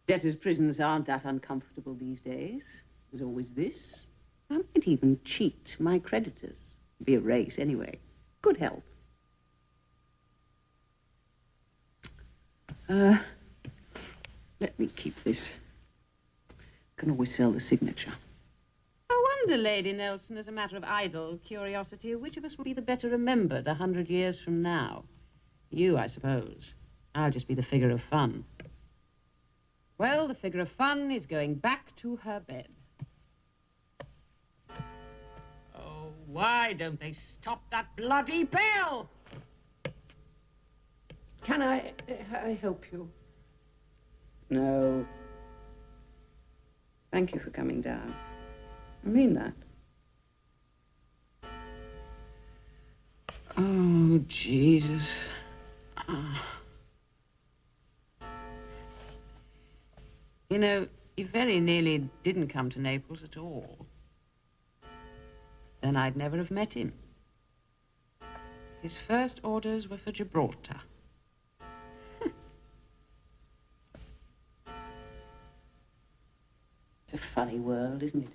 debtors' prisons aren't that uncomfortable these days. There's always this. I might even cheat my creditors. Be a race, anyway. Good health. Let me keep this. Can always sell the signature. I wonder, Lady Nelson, as a matter of idle curiosity, which of us will be the better remembered 100 years from now? You, I suppose. I'll just be the figure of fun. Well, the figure of fun is going back to her bed. Oh, why don't they stop that bloody bell? Can I help you? No. Thank you for coming down. I mean that. Oh, Jesus. You know, he very nearly didn't come to Naples at all. Then I'd never have met him. His first orders were for Gibraltar. It's a funny world, isn't it?